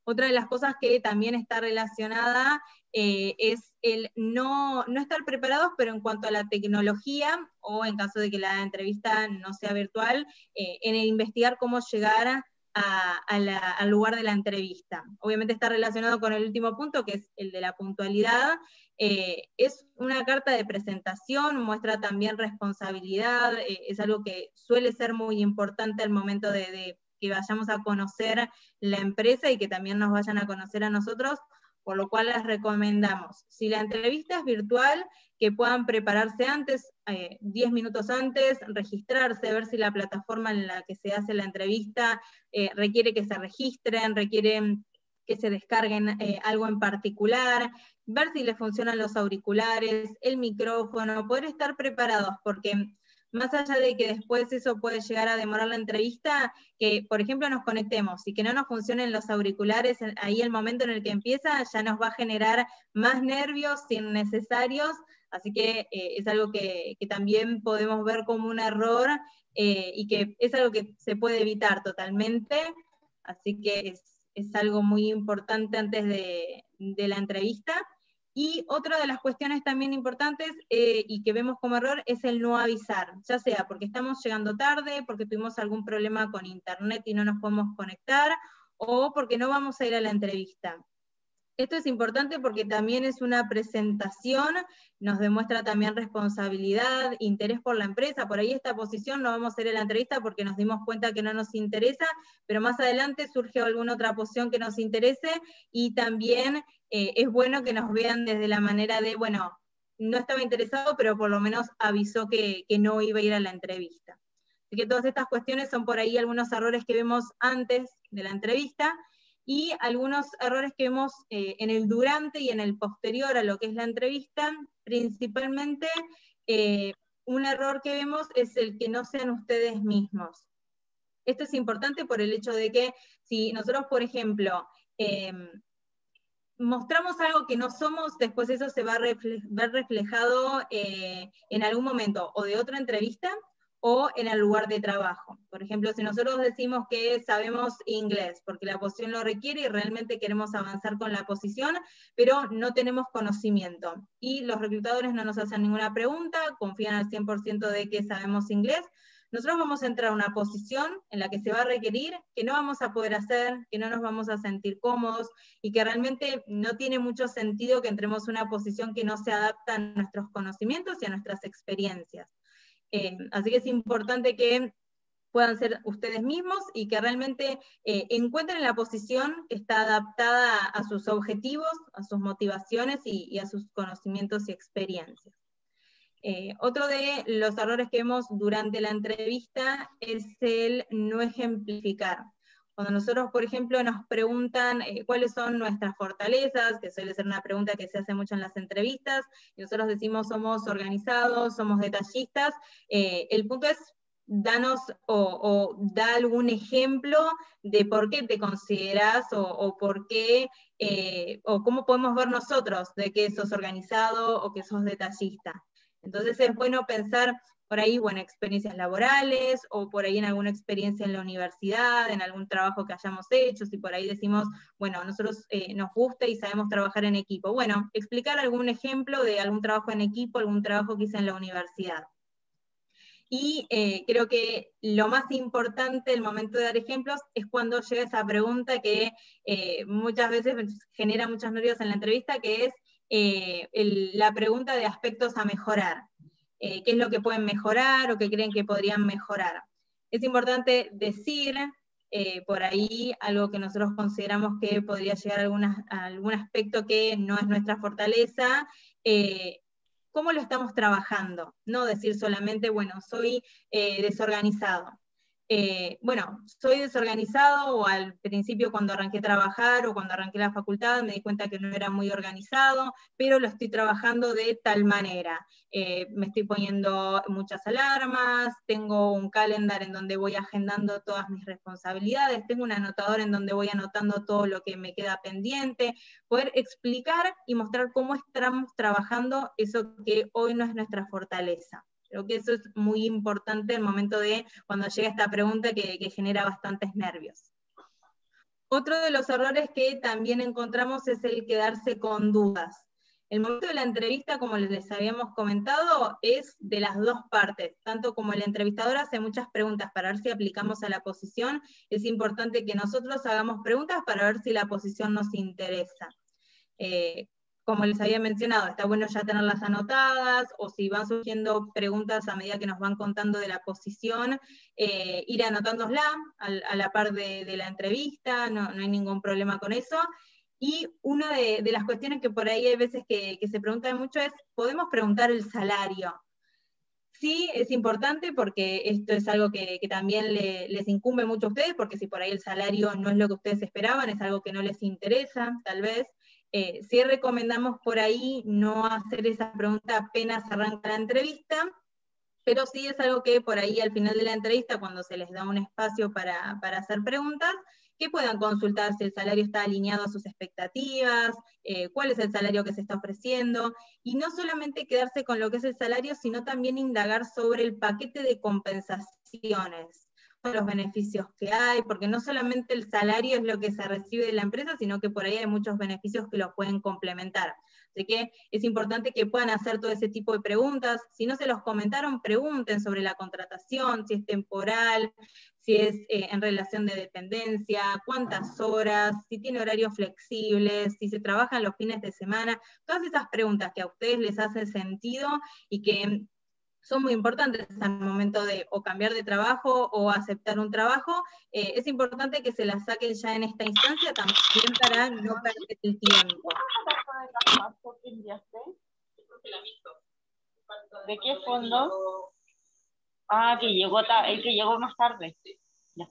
Otra de las cosas que también está relacionada es el no estar preparados, pero en cuanto a la tecnología, o en caso de que la entrevista no sea virtual, en investigar cómo llegar al lugar de la entrevista. Obviamente está relacionado con el último punto, que es el de la puntualidad. Es una carta de presentación, muestra también responsabilidad, es algo que suele ser muy importante al momento de que vayamos a conocer la empresa y que también nos vayan a conocer a nosotros, por lo cual les recomendamos, si la entrevista es virtual, que puedan prepararse antes, 10 minutos antes, registrarse, ver si la plataforma en la que se hace la entrevista requiere que se registren, requiere que se descarguen algo en particular, ver si les funcionan los auriculares, el micrófono, poder estar preparados, porque más allá de que después eso puede llegar a demorar la entrevista, que por ejemplo nos conectemos y que no nos funcionen los auriculares, ahí el momento en el que empieza ya nos va a generar más nervios innecesarios, así que es algo que también podemos ver como un error y que es algo que se puede evitar totalmente, así que es algo muy importante antes de la entrevista. Y otra de las cuestiones también importantes y que vemos como error es el no avisar, ya sea porque estamos llegando tarde, porque tuvimos algún problema con internet y no nos podemos conectar, o porque no vamos a ir a la entrevista. Esto es importante porque también es una presentación, nos demuestra también responsabilidad, interés por la empresa. Por ahí esta posición no vamos a ir a la entrevista porque nos dimos cuenta que no nos interesa, pero más adelante surge alguna otra posición que nos interese, y también es bueno que nos vean desde la manera de, bueno, no estaba interesado, pero por lo menos avisó que no iba a ir a la entrevista. Así que todas estas cuestiones son por ahí algunos errores que vemos antes de la entrevista, y algunos errores que vemos en el durante y en el posterior a lo que es la entrevista. Principalmente, un error que vemos es el que no sean ustedes mismos. Esto es importante por el hecho de que si nosotros, por ejemplo, mostramos algo que no somos, después eso se va a ver reflejado en algún momento o de otra entrevista, o en el lugar de trabajo. Por ejemplo, si nosotros decimos que sabemos inglés, porque la posición lo requiere y realmente queremos avanzar con la posición, pero no tenemos conocimiento, y los reclutadores no nos hacen ninguna pregunta, confían al 100% de que sabemos inglés, nosotros vamos a entrar a una posición en la que se va a requerir, que no vamos a poder hacer, que no nos vamos a sentir cómodos, y que realmente no tiene mucho sentido que entremos a una posición que no se adapta a nuestros conocimientos y a nuestras experiencias. Así que es importante que puedan ser ustedes mismos y que realmente encuentren la posición que está adaptada a sus objetivos, a sus motivaciones y a sus conocimientos y experiencias. Otro de los errores que vemos durante la entrevista es el no ejemplificar. Cuando nosotros, por ejemplo, nos preguntan cuáles son nuestras fortalezas, que suele ser una pregunta que se hace mucho en las entrevistas, y nosotros decimos somos organizados, somos detallistas, el punto es danos o da algún ejemplo de por qué te consideras o por qué, o cómo podemos ver nosotros de que sos organizado o que sos detallista. Entonces es bueno pensar por ahí, bueno, experiencias laborales, o por ahí en alguna experiencia en la universidad, en algún trabajo que hayamos hecho, si por ahí decimos, bueno, nosotros nos gusta y sabemos trabajar en equipo. Bueno, explicar algún ejemplo de algún trabajo en equipo, algún trabajo que hice en la universidad. Y creo que lo más importante el momento de dar ejemplos es cuando llega esa pregunta que muchas veces genera muchos nervios en la entrevista, que es la pregunta de aspectos a mejorar. ¿Qué es lo que pueden mejorar o qué creen que podrían mejorar? Es importante decir por ahí algo que nosotros consideramos que podría llegar a algún aspecto que no es nuestra fortaleza, cómo lo estamos trabajando, no decir solamente, bueno, soy desorganizado. Bueno, soy desorganizado, o al principio cuando arranqué a trabajar o cuando arranqué la facultad me di cuenta que no era muy organizado, pero lo estoy trabajando de tal manera. Me estoy poniendo muchas alarmas, tengo un calendar en donde voy agendando todas mis responsabilidades, tengo un anotador en donde voy anotando todo lo que me queda pendiente, poder explicar y mostrar cómo estamos trabajando eso que hoy no es nuestra fortaleza. Creo que eso es muy importante en el momento de cuando llega esta pregunta que genera bastantes nervios. Otro de los errores que también encontramos es el quedarse con dudas. El momento de la entrevista, como les habíamos comentado, es de las dos partes. Tanto como el entrevistador hace muchas preguntas para ver si aplicamos a la posición, es importante que nosotros hagamos preguntas para ver si la posición nos interesa. Como les había mencionado, está bueno ya tenerlas anotadas, o si van surgiendo preguntas a medida que nos van contando de la posición, ir anotándola a la par de la entrevista, no hay ningún problema con eso. Y una de las cuestiones que por ahí hay veces que se preguntan mucho es, ¿podemos preguntar el salario? Sí, es importante porque esto es algo que también les incumbe mucho a ustedes, porque si por ahí el salario no es lo que ustedes esperaban, es algo que no les interesa, tal vez. Sí recomendamos por ahí no hacer esa pregunta apenas arranca la entrevista, pero sí es algo que por ahí al final de la entrevista, cuando se les da un espacio para hacer preguntas, que puedan consultar si el salario está alineado a sus expectativas, cuál es el salario que se está ofreciendo, y no solamente quedarse con lo que es el salario, sino también indagar sobre el paquete de compensaciones, los beneficios que hay, porque no solamente el salario es lo que se recibe de la empresa, sino que por ahí hay muchos beneficios que los pueden complementar. Así que es importante que puedan hacer todo ese tipo de preguntas. Si no se los comentaron, pregunten sobre la contratación, si es temporal, si es en relación de dependencia, cuántas horas, si tiene horarios flexibles, si se trabajan los fines de semana, todas esas preguntas que a ustedes les hacen sentido y que son muy importantes al momento de o cambiar de trabajo o aceptar un trabajo, es importante que se las saquen ya en esta instancia también para no perder el tiempo. ¿De qué fondo? Ah, que llegó el que llegó más tarde. Ya.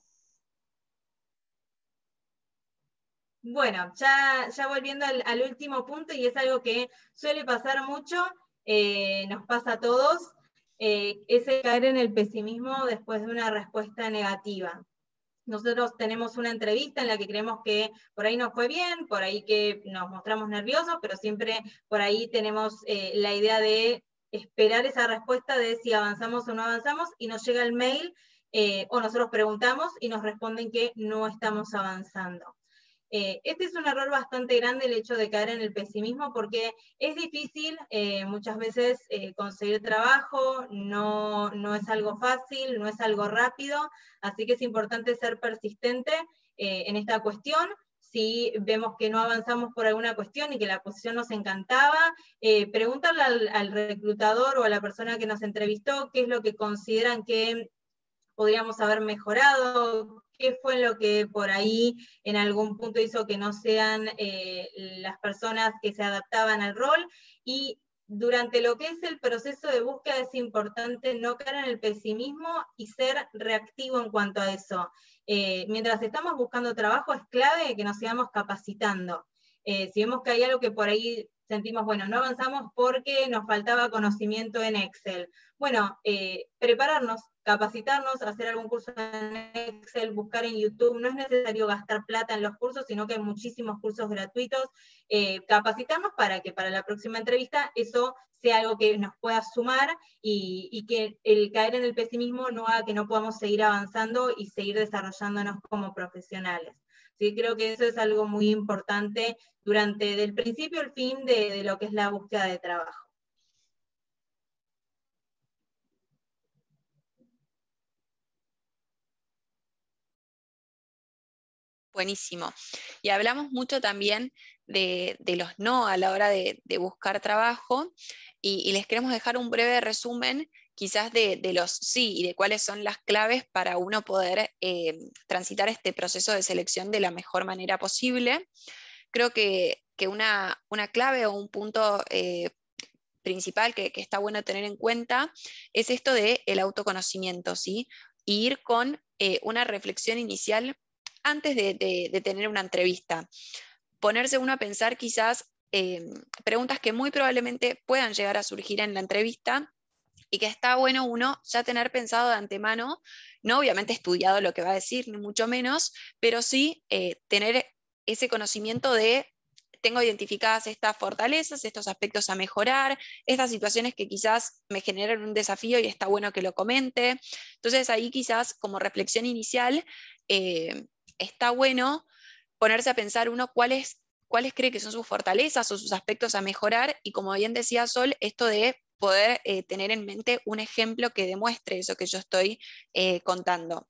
Bueno, ya volviendo al último punto, y es algo que suele pasar mucho, nos pasa a todos, es el caer en el pesimismo después de una respuesta negativa. Nosotros tenemos una entrevista en la que creemos que por ahí nos fue bien, por ahí que nos mostramos nerviosos, pero siempre por ahí tenemos la idea de esperar esa respuesta de si avanzamos o no avanzamos, y nos llega el mail, o nosotros preguntamos y nos responden que no estamos avanzando. Este es un error bastante grande, el hecho de caer en el pesimismo, porque es difícil muchas veces conseguir trabajo, no es algo fácil, no es algo rápido, así que es importante ser persistente en esta cuestión. Si vemos que no avanzamos por alguna cuestión y que la posición nos encantaba, preguntarle al reclutador o a la persona que nos entrevistó qué es lo que consideran que podríamos haber mejorado, qué fue lo que por ahí en algún punto hizo que no sean las personas que se adaptaban al rol, y durante lo que es el proceso de búsqueda es importante no caer en el pesimismo y ser reactivo en cuanto a eso. Mientras estamos buscando trabajo es clave que nos sigamos capacitando. Si vemos que hay algo que por ahí sentimos, bueno, no avanzamos porque nos faltaba conocimiento en Excel. Bueno, prepararnos, capacitarnos, hacer algún curso en Excel, buscar en YouTube. No es necesario gastar plata en los cursos, sino que hay muchísimos cursos gratuitos. Capacitarnos para que para la próxima entrevista eso sea algo que nos pueda sumar, y que el caer en el pesimismo no haga que no podamos seguir avanzando y seguir desarrollándonos como profesionales. Sí, creo que eso es algo muy importante durante del principio al fin de lo que es la búsqueda de trabajo. Buenísimo. Y hablamos mucho también de los no a la hora de buscar trabajo, y les queremos dejar un breve resumen quizás de los sí y de cuáles son las claves para uno poder transitar este proceso de selección de la mejor manera posible. Creo que una clave o un punto principal que está bueno tener en cuenta es esto del autoconocimiento, ¿sí? Y ir con una reflexión inicial antes de tener una entrevista. Ponerse uno a pensar quizás preguntas que muy probablemente puedan llegar a surgir en la entrevista, y que está bueno uno ya tener pensado de antemano, no obviamente estudiado lo que va a decir, ni mucho menos, pero sí tener ese conocimiento de: tengo identificadas estas fortalezas, estos aspectos a mejorar, estas situaciones que quizás me generan un desafío y está bueno que lo comente. Entonces ahí quizás como reflexión inicial está bueno ponerse a pensar uno cuáles cree que son sus fortalezas o sus aspectos a mejorar, y como bien decía Sol, esto de poder tener en mente un ejemplo que demuestre eso que yo estoy contando.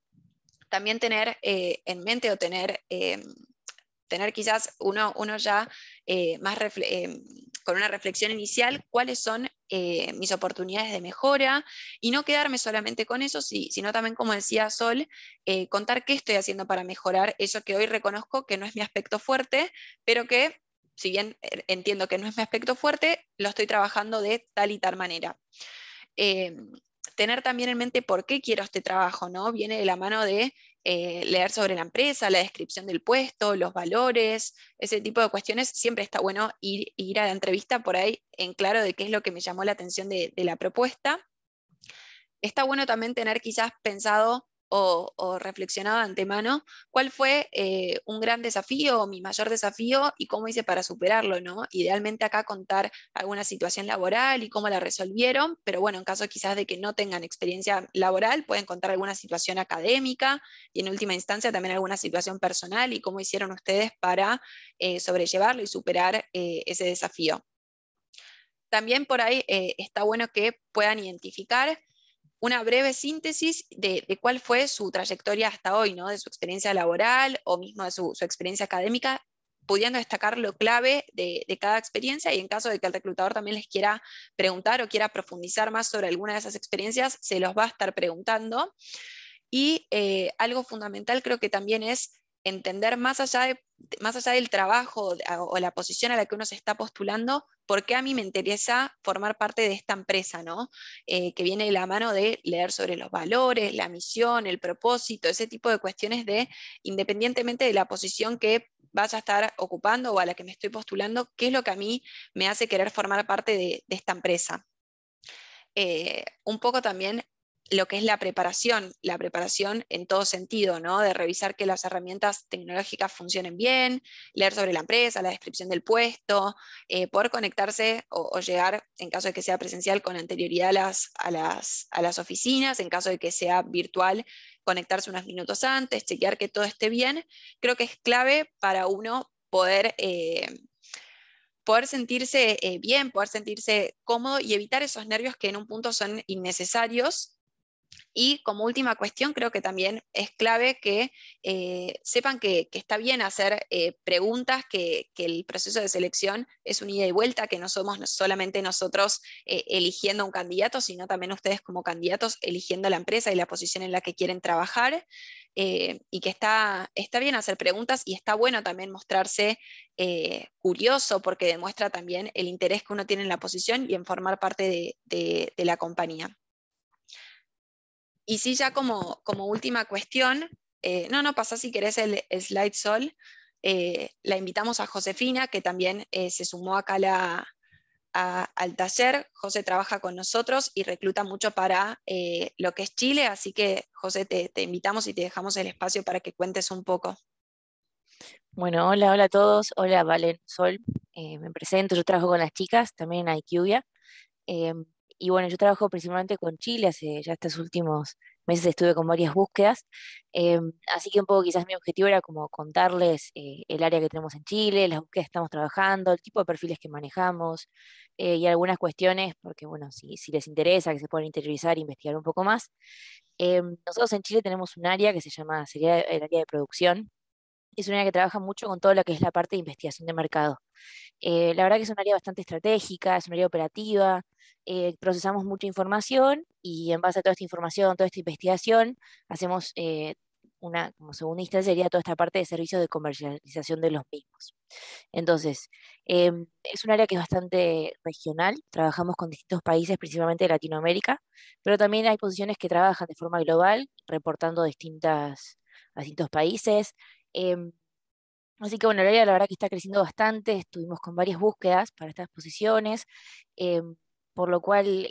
También tener en mente, o tener quizás uno ya con una reflexión inicial, cuáles son mis oportunidades de mejora, y no quedarme solamente con eso, sino también, como decía Sol, contar qué estoy haciendo para mejorar eso que hoy reconozco que no es mi aspecto fuerte, pero que, si bien entiendo que no es mi aspecto fuerte, lo estoy trabajando de tal y tal manera. Tener también en mente por qué quiero este trabajo, ¿no? Viene de la mano de leer sobre la empresa, la descripción del puesto, los valores, ese tipo de cuestiones. Siempre está bueno ir a la entrevista por ahí en claro de qué es lo que me llamó la atención de la propuesta. Está bueno también tener quizás pensado o reflexionado de antemano cuál fue un gran desafío o mi mayor desafío y cómo hice para superarlo, ¿no? Idealmente acá contar alguna situación laboral y cómo la resolvieron, pero bueno, en caso quizás de que no tengan experiencia laboral, pueden contar alguna situación académica y en última instancia también alguna situación personal y cómo hicieron ustedes para sobrellevarlo y superar ese desafío. También por ahí está bueno que puedan identificar una breve síntesis de cuál fue su trayectoria hasta hoy, ¿no? De su experiencia laboral o mismo de su experiencia académica, pudiendo destacar lo clave de cada experiencia, y en caso de que el reclutador también les quiera preguntar o quiera profundizar más sobre alguna de esas experiencias, se los va a estar preguntando. Y algo fundamental creo que también es entender más allá del trabajo o la posición a la que uno se está postulando, por qué a mí me interesa formar parte de esta empresa, ¿no? Que viene de la mano de leer sobre los valores, la misión, el propósito, ese tipo de cuestiones de, independientemente de la posición que vaya a estar ocupando o a la que me estoy postulando, qué es lo que a mí me hace querer formar parte de esta empresa. Un poco también lo que es la preparación en todo sentido, ¿no? De revisar que las herramientas tecnológicas funcionen bien, leer sobre la empresa, la descripción del puesto, poder conectarse o llegar, en caso de que sea presencial, con anterioridad a las oficinas, en caso de que sea virtual, conectarse unos minutos antes, chequear que todo esté bien. Creo que es clave para uno poder sentirse bien, poder sentirse cómodo y evitar esos nervios que en un punto son innecesarios. Y como última cuestión, creo que también es clave que sepan que está bien hacer preguntas, que el proceso de selección es un ida y vuelta, que no somos solamente nosotros eligiendo a un candidato, sino también ustedes como candidatos eligiendo a la empresa y la posición en la que quieren trabajar, y que está bien hacer preguntas y está bueno también mostrarse curioso, porque demuestra también el interés que uno tiene en la posición y en formar parte de la compañía. Y sí, ya como última cuestión, no, pasa si querés el slide, Sol. La invitamos a Josefina, que también se sumó acá al taller. José trabaja con nosotros y recluta mucho para lo que es Chile, así que José, te invitamos y te dejamos el espacio para que cuentes un poco. Bueno, hola a todos. Hola, Valen, Sol. Me presento, yo trabajo con las chicas, también en IQVIA. Em, y bueno, yo trabajo principalmente con Chile, hace ya estos últimos meses estuve con varias búsquedas. Así que un poco quizás mi objetivo era como contarles el área que tenemos en Chile, las búsquedas que estamos trabajando, el tipo de perfiles que manejamos, y algunas cuestiones, porque bueno, si les interesa, que se puedan interiorizar e investigar un poco más. Nosotros en Chile tenemos un área que sería el área de producción. Es un área que trabaja mucho con todo lo que es la parte de investigación de mercado. La verdad que es un área bastante estratégica, es un área operativa, procesamos mucha información y en base a toda esta información, toda esta investigación, hacemos como segunda instancia sería toda esta parte de servicios de comercialización de los mismos. Entonces, es un área que es bastante regional, trabajamos con distintos países, principalmente de Latinoamérica, pero también hay posiciones que trabajan de forma global, reportando a distintos países. Em, Así que bueno, el área la verdad que está creciendo bastante, estuvimos con varias búsquedas para estas posiciones, em, por lo cual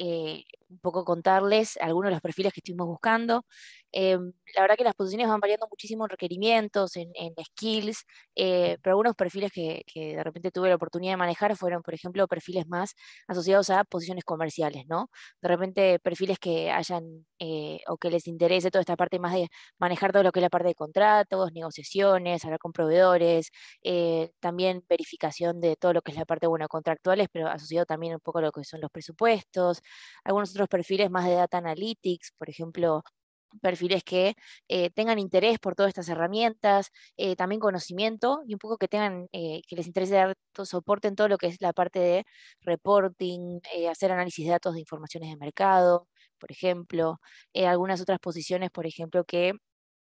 un poco contarles algunos de los perfiles que estuvimos buscando. La verdad que las posiciones van variando muchísimo en requerimientos, en skills, pero algunos perfiles que de repente tuve la oportunidad de manejar fueron, por ejemplo, perfiles más asociados a posiciones comerciales, ¿no? De repente perfiles que hayan o que les interese toda esta parte más de manejar todo lo que es la parte de contratos, negociaciones, hablar con proveedores, también verificación de todo lo que es la parte, bueno, contractuales, pero asociado también un poco a lo que son los presupuestos, algunos otros perfiles más de data analytics, por ejemplo, perfiles que tengan interés por todas estas herramientas, también conocimiento y un poco que tengan, que les interese dar soporte en todo lo que es la parte de reporting, hacer análisis de datos de informaciones de mercado, por ejemplo, algunas otras posiciones, por ejemplo, que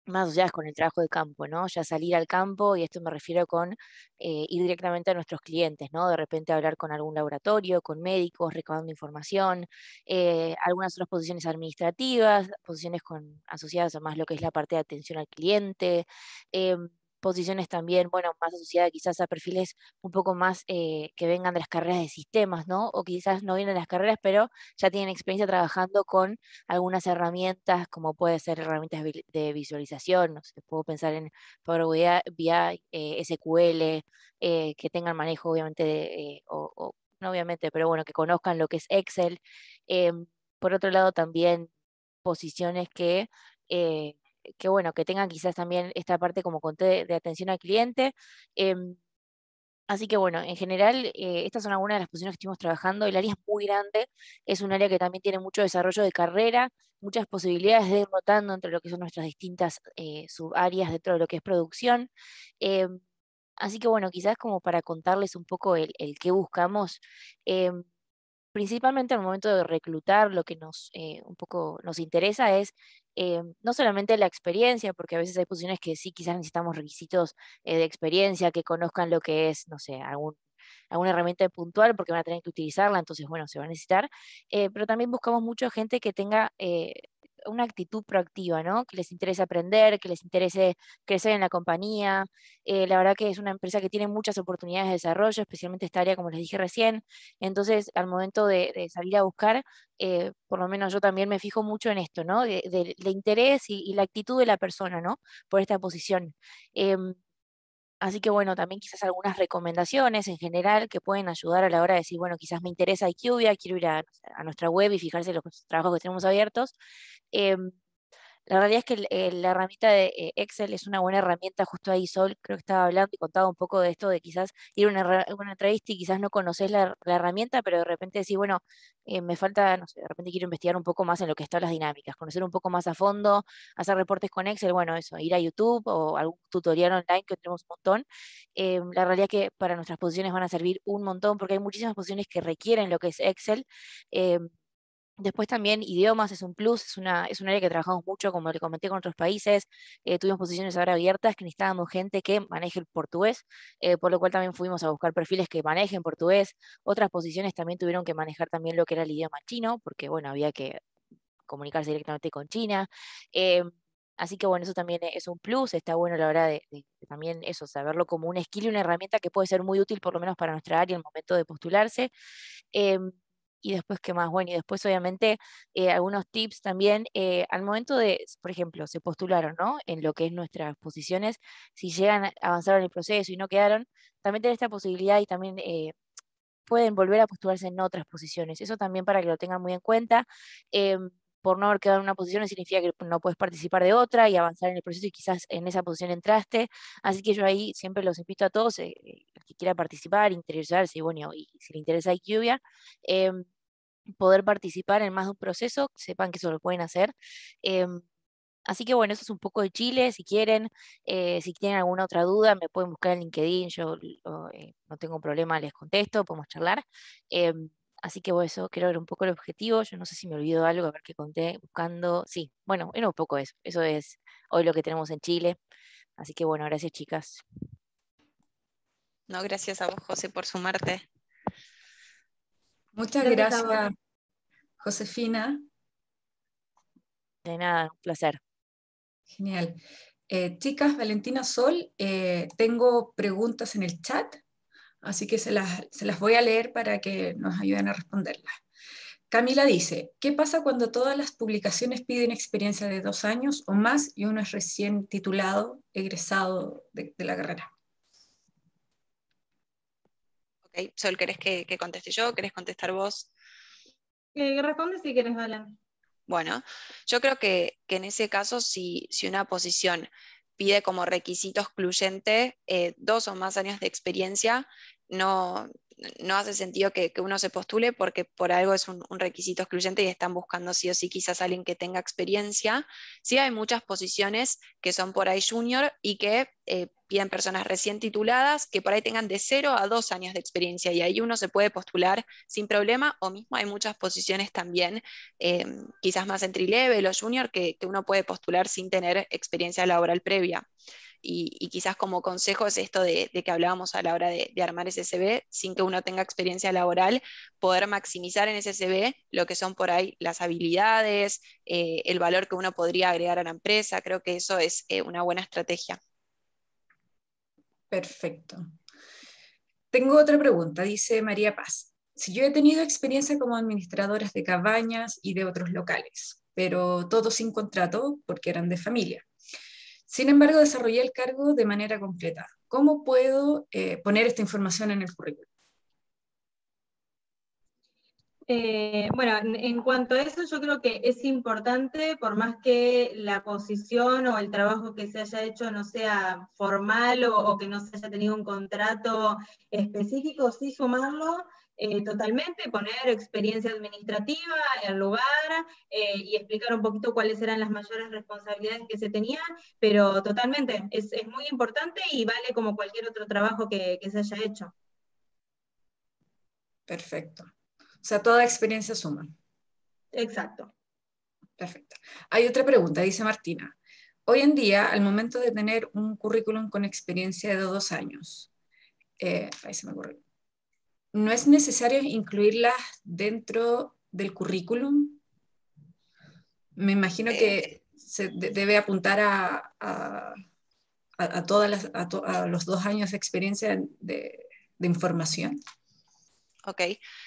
más asociadas con el trabajo de campo, ¿no? Ya salir al campo, y esto me refiero con ir directamente a nuestros clientes, ¿no? De repente hablar con algún laboratorio, con médicos, recabando información, algunas otras posiciones administrativas, posiciones asociadas a más lo que es la parte de atención al cliente, posiciones también, bueno, más asociadas quizás a perfiles un poco más que vengan de las carreras de sistemas, ¿no? O quizás no vienen de las carreras, pero ya tienen experiencia trabajando con algunas herramientas, como puede ser herramientas de visualización, no sé, puedo pensar en Power BI, SQL, que tengan manejo obviamente no obviamente, pero bueno, que conozcan lo que es Excel. Por otro lado, también posiciones eh, que bueno, que tengan quizás también esta parte, como conté, de atención al cliente. em, Así que bueno, en general, estas son algunas de las posiciones que estuvimos trabajando. El área es muy grande, es un área que también tiene mucho desarrollo de carrera, muchas posibilidades de ir rotando entre lo que son nuestras distintas subáreas dentro de lo que es producción. Em, Así que bueno, quizás como para contarles un poco el qué buscamos, em, principalmente al momento de reclutar, lo que un poco nos interesa es no solamente la experiencia, porque a veces hay posiciones que sí quizás necesitamos requisitos de experiencia, que conozcan lo que es, no sé, alguna herramienta puntual, porque van a tener que utilizarla, entonces bueno, se va a necesitar, pero también buscamos mucho gente que tenga una actitud proactiva, ¿no? Que les interese aprender, que les interese crecer en la compañía. La verdad que es una empresa que tiene muchas oportunidades de desarrollo, especialmente esta área, como les dije recién. Entonces, al momento de salir a buscar, por lo menos yo también me fijo mucho en esto, ¿no? De interés y la actitud de la persona, ¿no? Por esta posición. Así que bueno, también quizás algunas recomendaciones en general que pueden ayudar a la hora de decir, bueno, quizás me interesa IQVIA, quiero ir a nuestra web y fijarse en los trabajos que tenemos abiertos. Em, la realidad es que la herramienta de Excel es una buena herramienta. Justo ahí Sol creo que estaba hablando y contaba un poco de esto de quizás ir a una entrevista y quizás no conoces la herramienta, pero de repente decís, bueno, me falta, no sé, de repente quiero investigar un poco más en lo que están las dinámicas, conocer un poco más a fondo, hacer reportes con Excel, bueno, eso, ir a YouTube o algún tutorial online que tenemos un montón. La realidad es que para nuestras posiciones van a servir un montón porque hay muchísimas posiciones que requieren lo que es Excel. Después también idiomas es un plus, es un área que trabajamos mucho, como le comenté, con otros países. Tuvimos posiciones ahora abiertas que necesitábamos gente que maneje el portugués, por lo cual también fuimos a buscar perfiles que manejen portugués. Otras posiciones también tuvieron que manejar también lo que era el idioma chino, porque bueno, había que comunicarse directamente con China. Eh, Así que bueno, eso también es un plus, está bueno a la hora de también eso, saberlo como un skill y una herramienta que puede ser muy útil por lo menos para nuestra área en el momento de postularse. Em, y después, ¿qué más? Bueno, y después obviamente algunos tips también al momento de, por ejemplo, se postularon, ¿no? En lo que es nuestras posiciones, si llegan a avanzar en el proceso y no quedaron, también tienen esta posibilidad y también pueden volver a postularse en otras posiciones. Eso también para que lo tengan muy en cuenta. Por no haber quedado en una posición no significa que no puedes participar de otra y avanzar en el proceso y quizás en esa posición entraste. Así que yo ahí siempre los invito a todos, el que quiera participar, interiorizarse y bueno, y si le interesa IQVIA, poder participar en más de un proceso, sepan que eso lo pueden hacer. Em, Así que bueno, eso es un poco de Chile, si quieren, si tienen alguna otra duda, me pueden buscar en LinkedIn, yo no tengo problema, les contesto, podemos charlar. Em, Así que bueno, eso quiero ver un poco el objetivo, yo no sé si me olvido algo, a ver qué conté, buscando, sí, bueno, era un poco eso es hoy lo que tenemos en Chile. Así que bueno, gracias chicas. No, gracias a vos, José, por sumarte. Muchas Gracias a vos. gracias, Josefina. De nada, un placer. Genial. Chicas, Valentina, Sol, tengo preguntas en el chat, así que se las voy a leer para que nos ayuden a responderlas. Camila dice, ¿qué pasa cuando todas las publicaciones piden experiencia de 2 años o más y uno es recién titulado, egresado de la carrera? Ok, Sol, ¿querés que conteste yo? ¿Querés contestar vos? Responde si quieres, Valen. Bueno, yo creo que en ese caso, si una posición pide como requisito excluyente 2 o más años de experiencia, no, no hace sentido que uno se postule porque por algo es un requisito excluyente y están buscando sí o sí quizás alguien que tenga experiencia. Sí hay muchas posiciones que son por ahí junior y que piden personas recién tituladas que por ahí tengan de 0 a 2 años de experiencia y ahí uno se puede postular sin problema o mismo hay muchas posiciones también quizás más entry level o junior que uno puede postular sin tener experiencia laboral previa. Y quizás como consejo es esto de que hablábamos a la hora de armar ese CV, sin que uno tenga experiencia laboral, poder maximizar en ese CV lo que son por ahí las habilidades, el valor que uno podría agregar a la empresa. Creo que eso es una buena estrategia. Perfecto. Tengo otra pregunta, dice María Paz. Si yo he tenido experiencia como administradoras de cabañas y de otros locales, pero todos sin contrato porque eran de familia. Sin embargo, desarrollé el cargo de manera completa. ¿Cómo puedo poner esta información en el currículum? Bueno, en cuanto a eso, yo creo que es importante, por más que la posición o el trabajo que se haya hecho no sea formal o que no se haya tenido un contrato específico, sí sumarlo totalmente, poner experiencia administrativa, el lugar y explicar un poquito cuáles eran las mayores responsabilidades que se tenían, pero totalmente, es muy importante y vale como cualquier otro trabajo que se haya hecho. Perfecto. O sea, toda experiencia suma. Exacto. Perfecto. Hay otra pregunta, dice Martina. Hoy en día, al momento de tener un currículum con experiencia de 2 años, ahí se me ocurrió, ¿no es necesario incluirlas dentro del currículum? Me imagino que se debe apuntar a los 2 años de experiencia de información. Ok,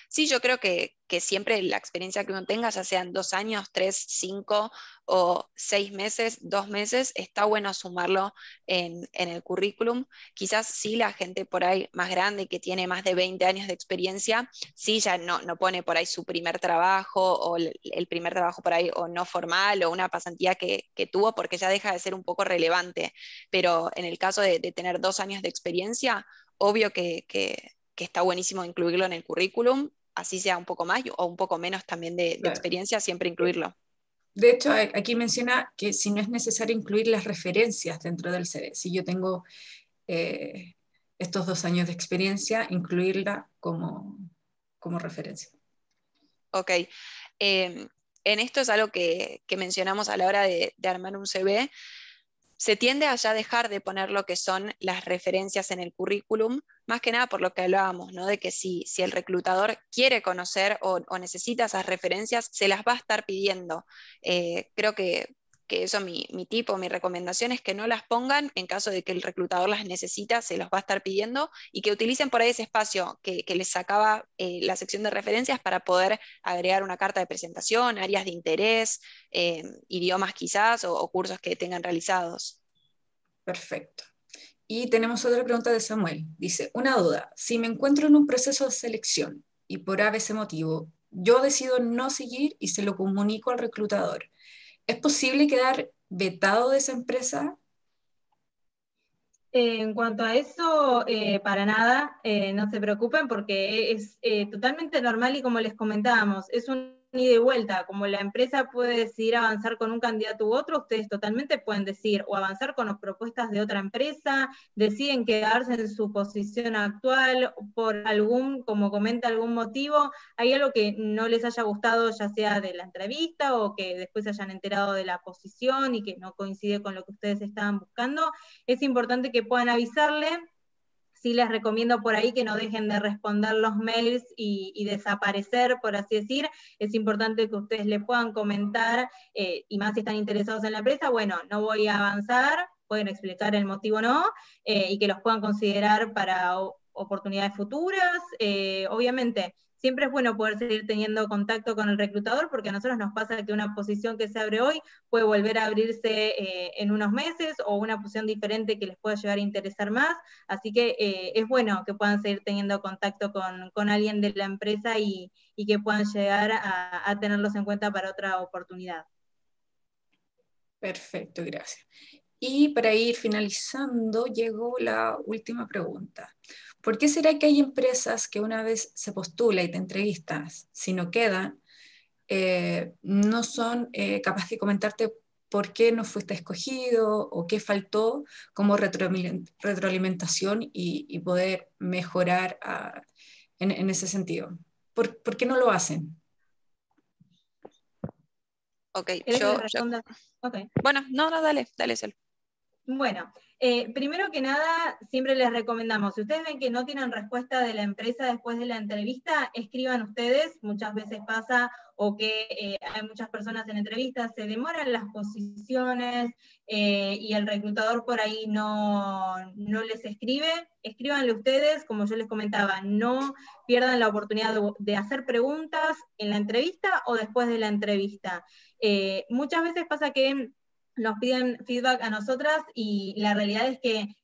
sí, yo creo que siempre la experiencia que uno tenga, ya sean 2 años, 3, 5 o 6 meses, 2 meses, está bueno sumarlo en el currículum. Quizás sí la gente por ahí más grande, que tiene más de 20 años de experiencia, sí ya no pone por ahí su primer trabajo o el primer trabajo por ahí o no formal o una pasantía que tuvo, porque ya deja de ser un poco relevante. Pero en el caso de tener 2 años de experiencia, obvio que está buenísimo incluirlo en el currículum, así sea un poco más o un poco menos también de Claro. experiencia, siempre incluirlo. De hecho, aquí menciona que si no es necesario incluir las referencias dentro del CV, si yo tengo estos 2 años de experiencia, incluirla como referencia. Ok. En esto es algo que mencionamos a la hora de armar un CV. Se tiende a ya dejar de poner lo que son las referencias en el currículum, más que nada por lo que hablábamos, ¿no? De que si el reclutador quiere conocer o necesita esas referencias, se las va a estar pidiendo. Creo que eso mi recomendación es que no las pongan en caso de que el reclutador las necesita, se los va a estar pidiendo, y que utilicen por ahí ese espacio que les sacaba la sección de referencias para poder agregar una carta de presentación, áreas de interés, idiomas quizás o cursos que tengan realizados. Perfecto. Y tenemos otra pregunta de Samuel. Dice, una duda, si me encuentro en un proceso de selección y por ABC motivo yo decido no seguir y se lo comunico al reclutador, ¿es posible quedar vetado de esa empresa? En cuanto a eso, para nada, no se preocupen porque es totalmente normal y como les comentábamos, es un ida y vuelta. Como la empresa puede decidir avanzar con un candidato u otro, ustedes totalmente pueden decir o avanzar con las propuestas de otra empresa, deciden quedarse en su posición actual por algún, como comenta, algún motivo, hay algo que no les haya gustado, ya sea de la entrevista o que después se hayan enterado de la posición y que no coincide con lo que ustedes estaban buscando. Es importante que puedan avisarle. Sí les recomiendo por ahí que no dejen de responder los mails y desaparecer, por así decir. Es importante que ustedes le puedan comentar, y más si están interesados en la empresa, bueno, no voy a avanzar, pueden explicar el motivo no, y que los puedan considerar para oportunidades futuras. Obviamente, siempre es bueno poder seguir teniendo contacto con el reclutador, porque a nosotros nos pasa que una posición que se abre hoy puede volver a abrirse en unos meses, o una posición diferente que les pueda llegar a interesar más, así que es bueno que puedan seguir teniendo contacto con alguien de la empresa y que puedan llegar a tenerlos en cuenta para otra oportunidad. Perfecto, gracias. Y para ir finalizando, llegó la última pregunta. ¿Por qué será que hay empresas que una vez se postula y te entrevistas, si no quedan, no son capaces de comentarte por qué no fuiste escogido o qué faltó como retroalimentación y poder mejorar en ese sentido? ¿Por qué no lo hacen? Ok, ¿Querés que le responda? Okay. Bueno, no, dale, Sol. Bueno, primero que nada, siempre les recomendamos, si ustedes ven que no tienen respuesta de la empresa después de la entrevista, escriban ustedes. Muchas veces pasa o que hay muchas personas en entrevistas, se demoran las posiciones y el reclutador por ahí no les escribe. Escríbanle ustedes, como yo les comentaba, no pierdan la oportunidad de hacer preguntas en la entrevista o después de la entrevista. Muchas veces pasa que nos piden feedback a nosotras y la realidad es que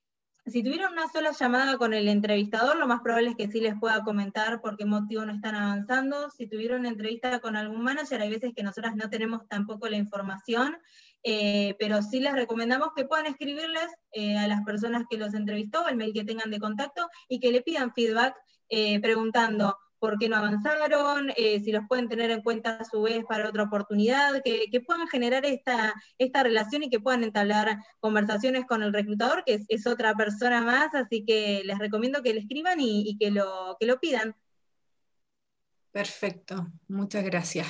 si tuvieron una sola llamada con el entrevistador, lo más probable es que sí les pueda comentar por qué motivo no están avanzando. Si tuvieron una entrevista con algún manager, hay veces que nosotras no tenemos tampoco la información, pero sí les recomendamos que puedan escribirles a las personas que los entrevistó, el mail que tengan de contacto, y que le pidan feedback preguntando por qué no avanzaron, si los pueden tener en cuenta a su vez para otra oportunidad, que puedan generar esta relación y que puedan entablar conversaciones con el reclutador, que es otra persona más, así que les recomiendo que le escriban y que lo pidan. Perfecto, muchas gracias.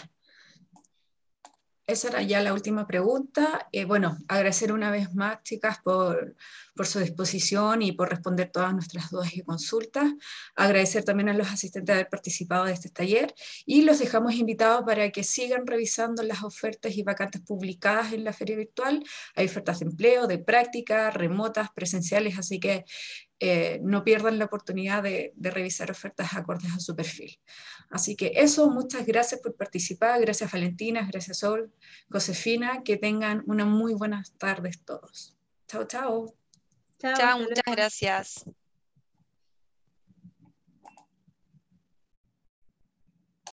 esa era ya la última pregunta. Bueno, agradecer una vez más, chicas, por su disposición y por responder todas nuestras dudas y consultas. Agradecer también a los asistentes de haber participado de este taller y los dejamos invitados para que sigan revisando las ofertas y vacantes publicadas en la feria virtual. Hay ofertas de empleo, de práctica, remotas, presenciales, así que no pierdan la oportunidad de revisar ofertas acordes a su perfil. Así que eso, muchas gracias por participar, gracias Valentina, gracias Sol, Josefina, que tengan una muy buenas tardes todos. Chao, chao. Chao, Chao, hasta muchas luego. gracias.